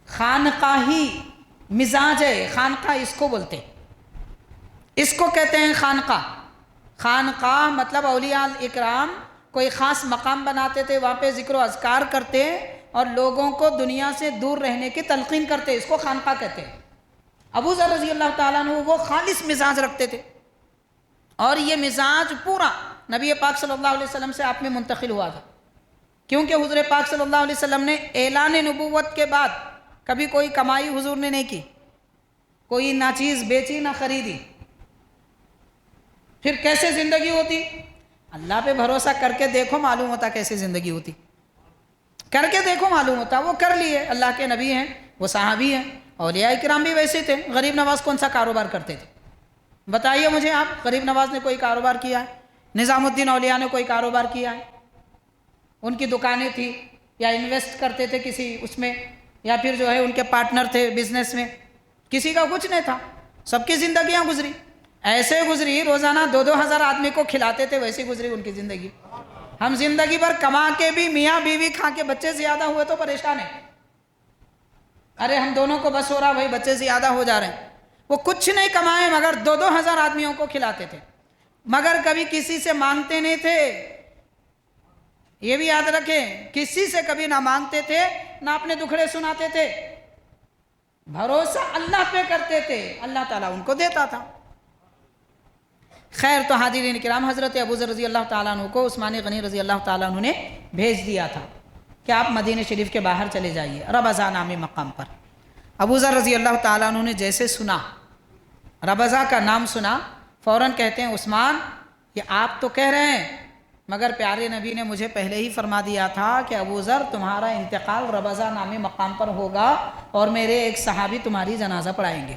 خانقاہی مزاج ہے. خانقاہ اس کو بولتے ہیں، اس کو کہتے ہیں خانقاہ. خانقاہ مطلب اولیاء اکرام کوئی خاص مقام بناتے تھے، وہاں پہ ذکر و اذکار کرتے اور لوگوں کو دنیا سے دور رہنے کی تلقین کرتے، اس کو خانقاہ کہتے ہیں. ابو ذر رضی اللہ تعالیٰ عنہ وہ خالص مزاج رکھتے تھے، اور یہ مزاج پورا نبی پاک صلی اللہ علیہ وسلم سے آپ میں منتقل ہوا تھا. کیونکہ حضور پاک صلی اللہ علیہ وسلم نے اعلان نبوت کے بعد کبھی کوئی کمائی حضور نے نہیں کی، کوئی نہ چیز بیچی نہ خریدی. پھر کیسے زندگی ہوتی؟ اللہ پہ بھروسہ کر کے دیکھو معلوم ہوتا کیسے زندگی ہوتی. کر کے دیکھو معلوم ہوتا. وہ کر لیے، اللہ کے نبی ہیں، وہ صحابی ہیں. اولیاء کرام بھی ویسے تھے. غریب نواز کون سا کاروبار کرتے تھے؟ بتائیے مجھے آپ. غریب نواز نے کوئی کاروبار کیا ہے؟ نظام الدین اولیاء نے کوئی کاروبار کیا ہے؟ ان کی دکانیں تھی، یا انویسٹ کرتے تھے کسی اس میں، یا پھر جو ہے ان کے پارٹنر تھے بزنس میں؟ کسی کا کچھ نہیں تھا. سب کی زندگیاں گزری ایسے گزری، روزانہ 2-2 ہزار آدمی کو کھلاتے تھے، ویسی گزری ان کی زندگی. ہم زندگی بھر کما کے بھی میاں بیوی کھا کے بچے زیادہ ہوئے تو پریشان ہیں. ارے ہم دونوں کو بس ہو رہا بھائی، بچے زیادہ ہو جا رہے ہیں. وہ کچھ نہیں کمائے مگر 2-2 ہزار آدمیوں کو کھلاتے تھے، مگر کبھی کسی سے مانگتے نہیں تھے. یہ بھی یاد رکھیں، کسی سے کبھی نہ مانگتے تھے نہ اپنے دکھڑے سناتے تھے. بھروسہ اللہ پہ کرتے تھے، اللہ تعالیٰ ان کو دیتا تھا. خیر، تو حاضرین کرام، حضرت ابو ذر رضی اللہ تعالیٰ عنہ کو عثمان غنی رضی اللہ تعالیٰ عنہ نے بھیج دیا تھا کہ آپ مدینہ شریف کے باہر چلے جائیے ربضہ نامی مقام پر. ابو ذر رضی اللہ تعالیٰ عنہ نے جیسے سنا، ربضہ کا نام سنا، فوراً کہتے ہیں عثمان یہ آپ تو کہہ رہے ہیں، مگر پیارے نبی نے مجھے پہلے ہی فرما دیا تھا کہ ابو ذر تمہارا انتقال ربضہ نامی مقام پر ہوگا اور میرے ایک صحابی تمہاری جنازہ پڑھائیں گے.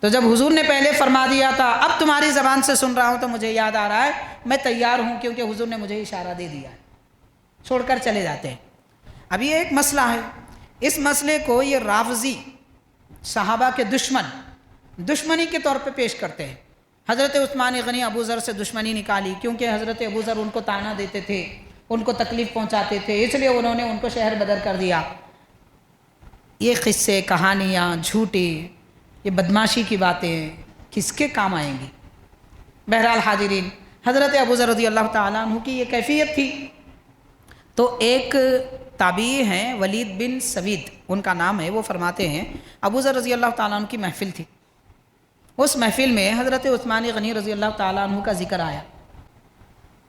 تو جب حضور نے پہلے فرما دیا تھا، اب تمہاری زبان سے سن رہا ہوں تو مجھے یاد آ رہا ہے، میں تیار ہوں کیونکہ حضور نے مجھے اشارہ دے دیا ہے. چھوڑ کر چلے جاتے ہیں. اب یہ ایک مسئلہ ہے، اس مسئلے کو یہ رافضی صحابہ کے دشمنی کے طور پہ پیش کرتے ہیں. حضرت عثمان غنی ابو ذر سے دشمنی نکالی کیونکہ حضرت ابو ذر ان کو طعنہ دیتے تھے، ان کو تکلیف پہنچاتے تھے، اس لیے انہوں نے ان کو شہر بدر کر دیا. یہ قصے، کہانیاں جھوٹی، یہ بدماشی کی باتیں کس کے کام آئیں گی؟ بہرحال حاضرین، حضرت ابو ذر رضی اللہ تعالیٰ عنہ کی یہ کیفیت تھی. تو ایک تابعی ہیں ولید بن سوید ان کا نام ہے، وہ فرماتے ہیں ابو ذر رضی اللہ تعالیٰ عنہ کی محفل تھی. اس محفل میں حضرت عثمان غنی رضی اللہ تعالیٰ عنہ کا ذکر آیا.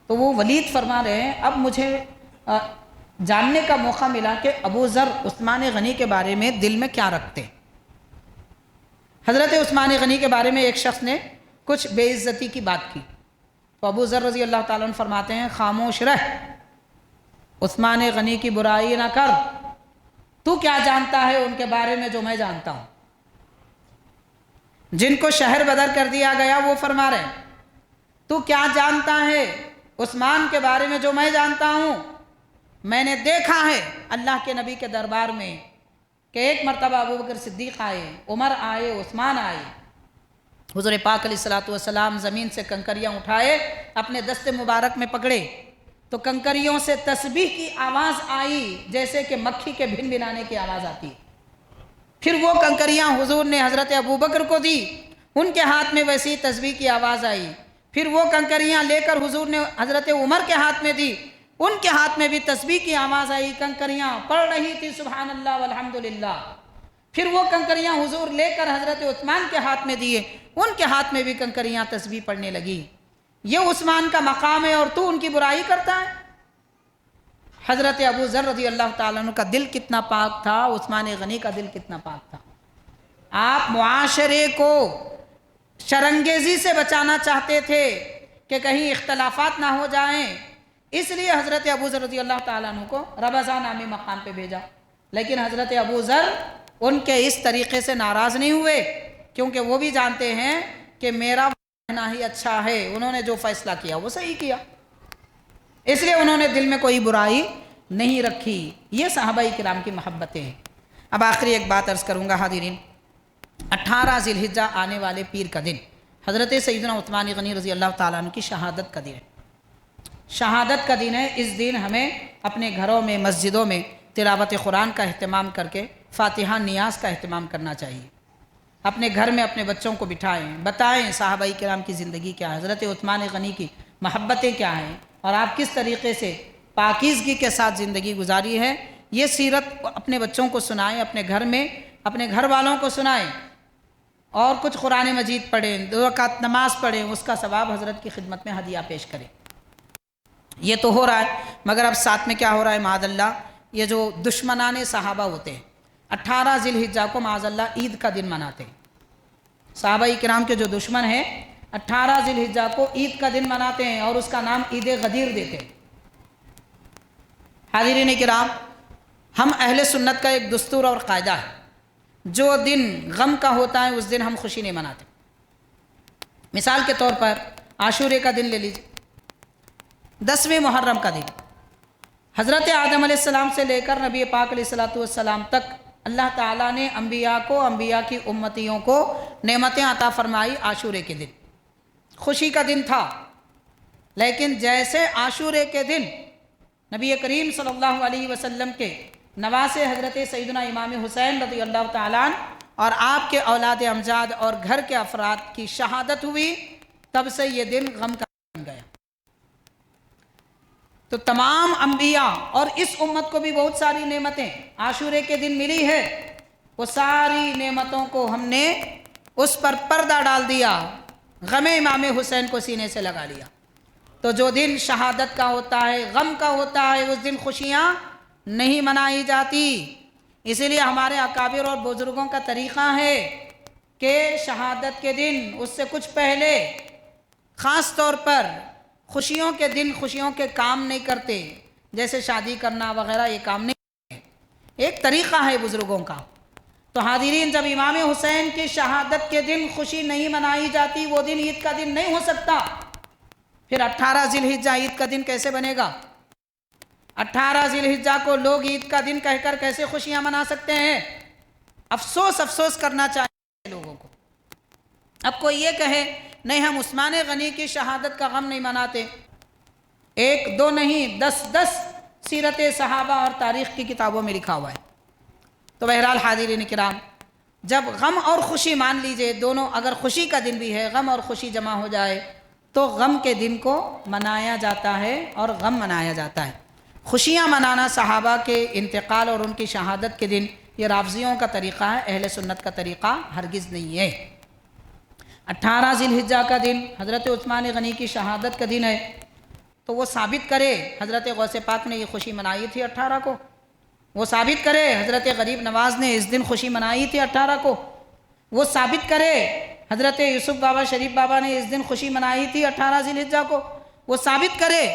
تو وہ ولید فرما رہے ہیں اب مجھے جاننے کا موقع ملا کہ ابو ذر عثمان غنی کے بارے میں دل میں کیا رکھتے. حضرت عثمان غنی کے بارے میں ایک شخص نے کچھ بے عزتی کی بات کی تو ابو ذر رضی اللہ تعالیٰ عنہ فرماتے ہیں خاموش رہ، عثمان غنی کی برائی نہ کر، تو کیا جانتا ہے ان کے بارے میں جو میں جانتا ہوں. جن کو شہر بدر کر دیا گیا وہ فرما رہے ہیں تو کیا جانتا ہے عثمان کے بارے میں جو میں جانتا ہوں. میں نے دیکھا ہے اللہ کے نبی کے دربار میں کہ ایک مرتبہ ابو بکر صدیق آئے، عمر آئے، عثمان آئے. حضور پاک علیہ الصلوۃ والسلام زمین سے کنکریاں اٹھائے، اپنے دست مبارک میں پکڑے تو کنکریوں سے تسبیح کی آواز آئی جیسے کہ مکھی کے بھن بھنانے کی آواز آتی. پھر وہ کنکریاں حضور نے حضرت ابو بکر کو دی، ان کے ہاتھ میں ویسی تسبیح کی آواز آئی. پھر وہ کنکریاں لے کر حضور نے حضرت عمر کے ہاتھ میں دی ان کے ہاتھ میں بھی تسبیح کی آواز آئی، کنکریاں پڑھ رہی تھی سبحان اللہ والحمدللہ۔ پھر وہ کنکریاں حضور لے کر حضرت عثمان کے ہاتھ میں دیے، ان کے ہاتھ میں بھی کنکریاں تسبیح پڑھنے لگی۔ یہ عثمان کا مقام ہے اور تو ان کی برائی کرتا ہے۔ حضرت ابو ذر رضی اللہ تعالیٰ عنہ کا دل کتنا پاک تھا، عثمان غنی کا دل کتنا پاک تھا۔ آپ معاشرے کو شرنگیزی سے بچانا چاہتے تھے کہ کہیں اختلافات نہ ہو جائیں، اس لیے حضرت ابو ذر رضی اللہ تعالیٰ عنہ کو ربضہ نامی مقام پہ بھیجا۔ لیکن حضرت ابو ذر ان کے اس طریقے سے ناراض نہیں ہوئے، کیونکہ وہ بھی جانتے ہیں کہ میرا رہنا ہی اچھا ہے، انہوں نے جو فیصلہ کیا وہ صحیح کیا، اس لیے انہوں نے دل میں کوئی برائی نہیں رکھی۔ یہ صحابہ کرام کی محبتیں ہیں۔ اب آخری ایک بات عرض کروں گا حاضرین، 18 ذی الحجہ آنے والے پیر کا دن حضرت سیدنا عثمان غنی رضی اللہ تعالیٰ عنہ کی شہادت کا دن ہے۔ شہادت کا دن ہے۔ اس دن ہمیں اپنے گھروں میں، مسجدوں میں تلاوت قرآن کا اہتمام کر کے فاتحہ نیاز کا اہتمام کرنا چاہیے۔ اپنے گھر میں اپنے بچوں کو بٹھائیں، بتائیں صحابہ کرام کی زندگی کیا ہے، حضرت عثمان غنی کی محبتیں کیا ہیں، اور آپ کس طریقے سے پاکیزگی کے ساتھ زندگی گزاری ہے۔ یہ سیرت اپنے بچوں کو سنائیں، اپنے گھر میں اپنے گھر والوں کو سنائیں، اور کچھ قرآن مجید پڑھیں، 2 رکعت نماز پڑھیں، اس کا ثواب حضرت کی خدمت میں ہدیہ پیش کریں۔ یہ تو ہو رہا ہے، مگر اب ساتھ میں کیا ہو رہا ہے معاذ اللہ، یہ جو دشمنان صحابہ ہوتے ہیں 18 ذی الحجہ کو معاذ اللہ عید کا دن مناتے ہیں۔ صحابہ کرام کے جو دشمن ہیں 18 ذی الحجہ کو عید کا دن مناتے ہیں اور اس کا نام عید غدیر دیتے ہیں۔ حاضرین کرام، ہم اہل سنت کا ایک دستور اور قاعدہ ہے، جو دن غم کا ہوتا ہے اس دن ہم خوشی نہیں مناتے۔ مثال کے طور پر عاشورے کا دن لے لیجیے، 10ویں محرم کا دن، حضرت آدم علیہ السلام سے لے کر نبی پاک علیہ السلام تک اللہ تعالیٰ نے انبیاء کو، انبیاء کی امتیوں کو نعمتیں عطا فرمائی عاشورے کے دن، خوشی کا دن تھا۔ لیکن جیسے عاشورے کے دن نبی کریم صلی اللہ علیہ وسلم کے نواسے حضرت سیدنا امام حسین رضی اللہ تعالیٰ عنہ اور آپ کے اولاد امجاد اور گھر کے افراد کی شہادت ہوئی، تب سے یہ دن غم کا بن گیا۔ تو تمام انبیاء اور اس امت کو بھی بہت ساری نعمتیں عاشورے کے دن ملی ہے، وہ ساری نعمتوں کو ہم نے اس پر پردہ ڈال دیا، غم امام حسین کو سینے سے لگا لیا۔ تو جو دن شہادت کا ہوتا ہے، غم کا ہوتا ہے، اس دن خوشیاں نہیں منائی جاتی۔ اسی لیے ہمارے اکابر اور بزرگوں کا طریقہ ہے کہ شہادت کے دن، اس سے کچھ پہلے خاص طور پر خوشیوں کے دن خوشیوں کے کام نہیں کرتے، جیسے شادی کرنا وغیرہ، یہ کام نہیں کرتے۔ ایک طریقہ ہے بزرگوں کا۔ تو حاضرین، جب امام حسین کی شہادت کے دن خوشی نہیں منائی جاتی، وہ دن عید کا دن نہیں ہو سکتا، پھر 18 ذی الحجہ عید کا دن کیسے بنے گا؟ 18 ذی الحجہ کو لوگ عید کا دن کہہ کر کیسے خوشیاں منا سکتے ہیں؟ افسوس کرنا چاہیے لوگوں کو۔ اب کوئی یہ کہے نہیں ہم عثمان غنی کی شہادت کا غم نہیں مناتے، 1 2 نہیں 10 سیرت صحابہ اور تاریخ کی کتابوں میں لکھا ہوا ہے۔ تو بہرحال حاضرین کرام، جب غم اور خوشی مان لیجئے دونوں، اگر خوشی کا دن بھی ہے، غم اور خوشی جمع ہو جائے تو غم کے دن کو منایا جاتا ہے اور غم منایا جاتا ہے۔ خوشیاں منانا صحابہ کے انتقال اور ان کی شہادت کے دن، یہ رافضیوں کا طریقہ ہے، اہل سنت کا طریقہ ہرگز نہیں ہے۔ 18 ذی الحجہ کا دن حضرت عثمان غنی کی شہادت کا دن ہے، تو وہ ثابت کرے حضرت غوث پاک نے یہ خوشی منائی تھی 18 کو، وہ ثابت کرے حضرت غریب نواز نے اس دن خوشی منائی تھی 18 کو، وہ ثابت کرے حضرت یوسف بابا شریف بابا نے اس دن خوشی منائی تھی 18 ذی الحجہ کو، وہ ثابت کرے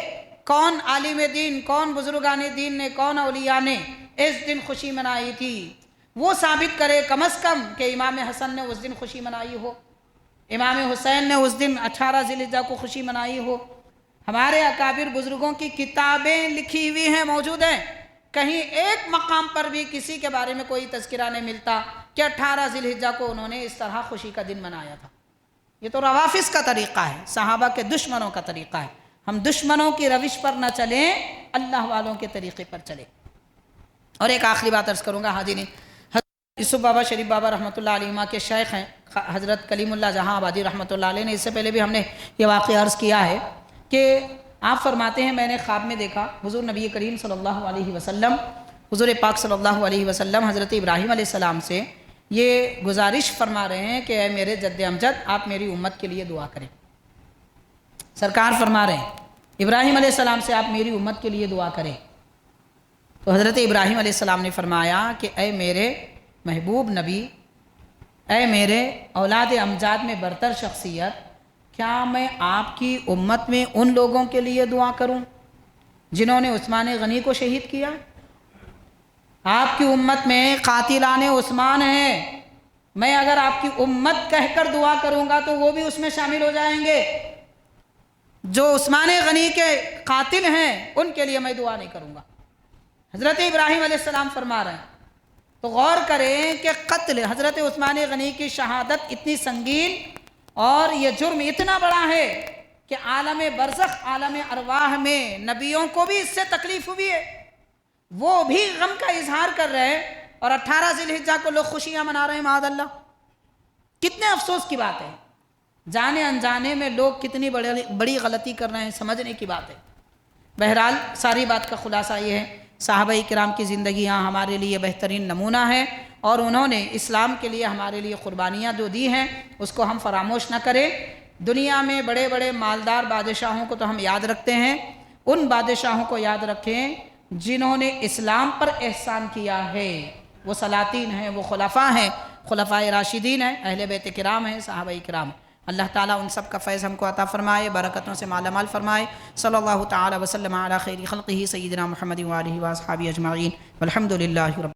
کون عالم دین، کون بزرگان دین نے، کون اولیاء نے اس دن خوشی منائی تھی، وہ ثابت کرے کم از کم کہ امام حسن نے اس دن خوشی منائی ہو، امام حسین نے اس دن 18 ذی الحجہ کو خوشی منائی ہو۔ ہمارے اکابر بزرگوں کی کتابیں لکھی ہوئی ہیں، موجود ہیں، کہیں ایک مقام پر بھی کسی کے بارے میں کوئی تذکرہ نہیں ملتا کہ 18 ذی الحجہ کو انہوں نے اس طرح خوشی کا دن منایا تھا۔ یہ تو روافض کا طریقہ ہے، صحابہ کے دشمنوں کا طریقہ ہے۔ ہم دشمنوں کی روش پر نہ چلیں، اللہ والوں کے طریقے پر چلیں۔ اور ایک آخری بات عرض کروں گا حاضرین، حضرت یوسف بابا شریف بابا رحمۃ اللہ علیہ کے شیخ ہیں حضرت کلیم اللہ جہاں آبادی رحمۃ اللہ علیہ نے، اس سے پہلے بھی ہم نے یہ واقعہ عرض کیا ہے کہ آپ فرماتے ہیں میں نے خواب میں دیکھا حضور نبی کریم صلی اللہ علیہ وسلم، حضور پاک صلی اللہ علیہ وسلم حضرت ابراہیم علیہ السلام سے یہ گزارش فرما رہے ہیں کہ اے میرے جد امجد آپ میری امت کے لیے دعا کریں۔ سرکار فرما رہے ہیں ابراہیم علیہ السلام سے آپ میری امت کے لیے دعا کریں۔ تو حضرت ابراہیم علیہ السلام نے فرمایا کہ اے میرے محبوب نبی، اے میرے اولاد امجاد میں برتر شخصیت، کیا میں آپ کی امت میں ان لوگوں کے لیے دعا کروں جنہوں نے عثمان غنی کو شہید کیا؟ آپ کی امت میں قاتلان عثمان ہیں، میں اگر آپ کی امت کہہ کر دعا کروں گا تو وہ بھی اس میں شامل ہو جائیں گے۔ جو عثمان غنی کے قاتل ہیں ان کے لیے میں دعا نہیں کروں گا۔ حضرت ابراہیم علیہ السلام فرما رہے ہیں، تو غور کریں کہ قتل حضرت عثمان غنی کی شہادت اتنی سنگین اور یہ جرم اتنا بڑا ہے کہ عالم برزخ، عالم ارواح میں نبیوں کو بھی اس سے تکلیف ہوئی ہے، وہ بھی غم کا اظہار کر رہے ہیں، اور 18 ذی الحجہ کو لوگ خوشیاں منا رہے ہیں۔ معاذ اللہ، کتنے افسوس کی بات ہے، جانے انجانے میں لوگ کتنی بڑی غلطی کر رہے ہیں، سمجھنے کی بات ہے۔ بہرحال ساری بات کا خلاصہ یہ ہے، صحابہ کرام کی زندگیاں ہمارے لیے بہترین نمونہ ہیں، اور انہوں نے اسلام کے لیے ہمارے لیے قربانیاں جو دی ہیں اس کو ہم فراموش نہ کریں۔ دنیا میں بڑے بڑے مالدار بادشاہوں کو تو ہم یاد رکھتے ہیں، ان بادشاہوں کو یاد رکھیں جنہوں نے اسلام پر احسان کیا ہے۔ وہ سلاطین ہیں، وہ خلفاء ہیں، خلفائے راشدین ہیں، اہل بیت کرام ہیں، صحابہ کرام۔ اللہ تعالیٰ ان سب کا فیض ہم کو عطا فرمائے، برکتوں سے مالا مال فرمائے۔ صلی اللہ تعالی وسلم علی خیر خلقہ سیدنا محمد وآلہ واصحابہ اجمعین، والحمد للہ رب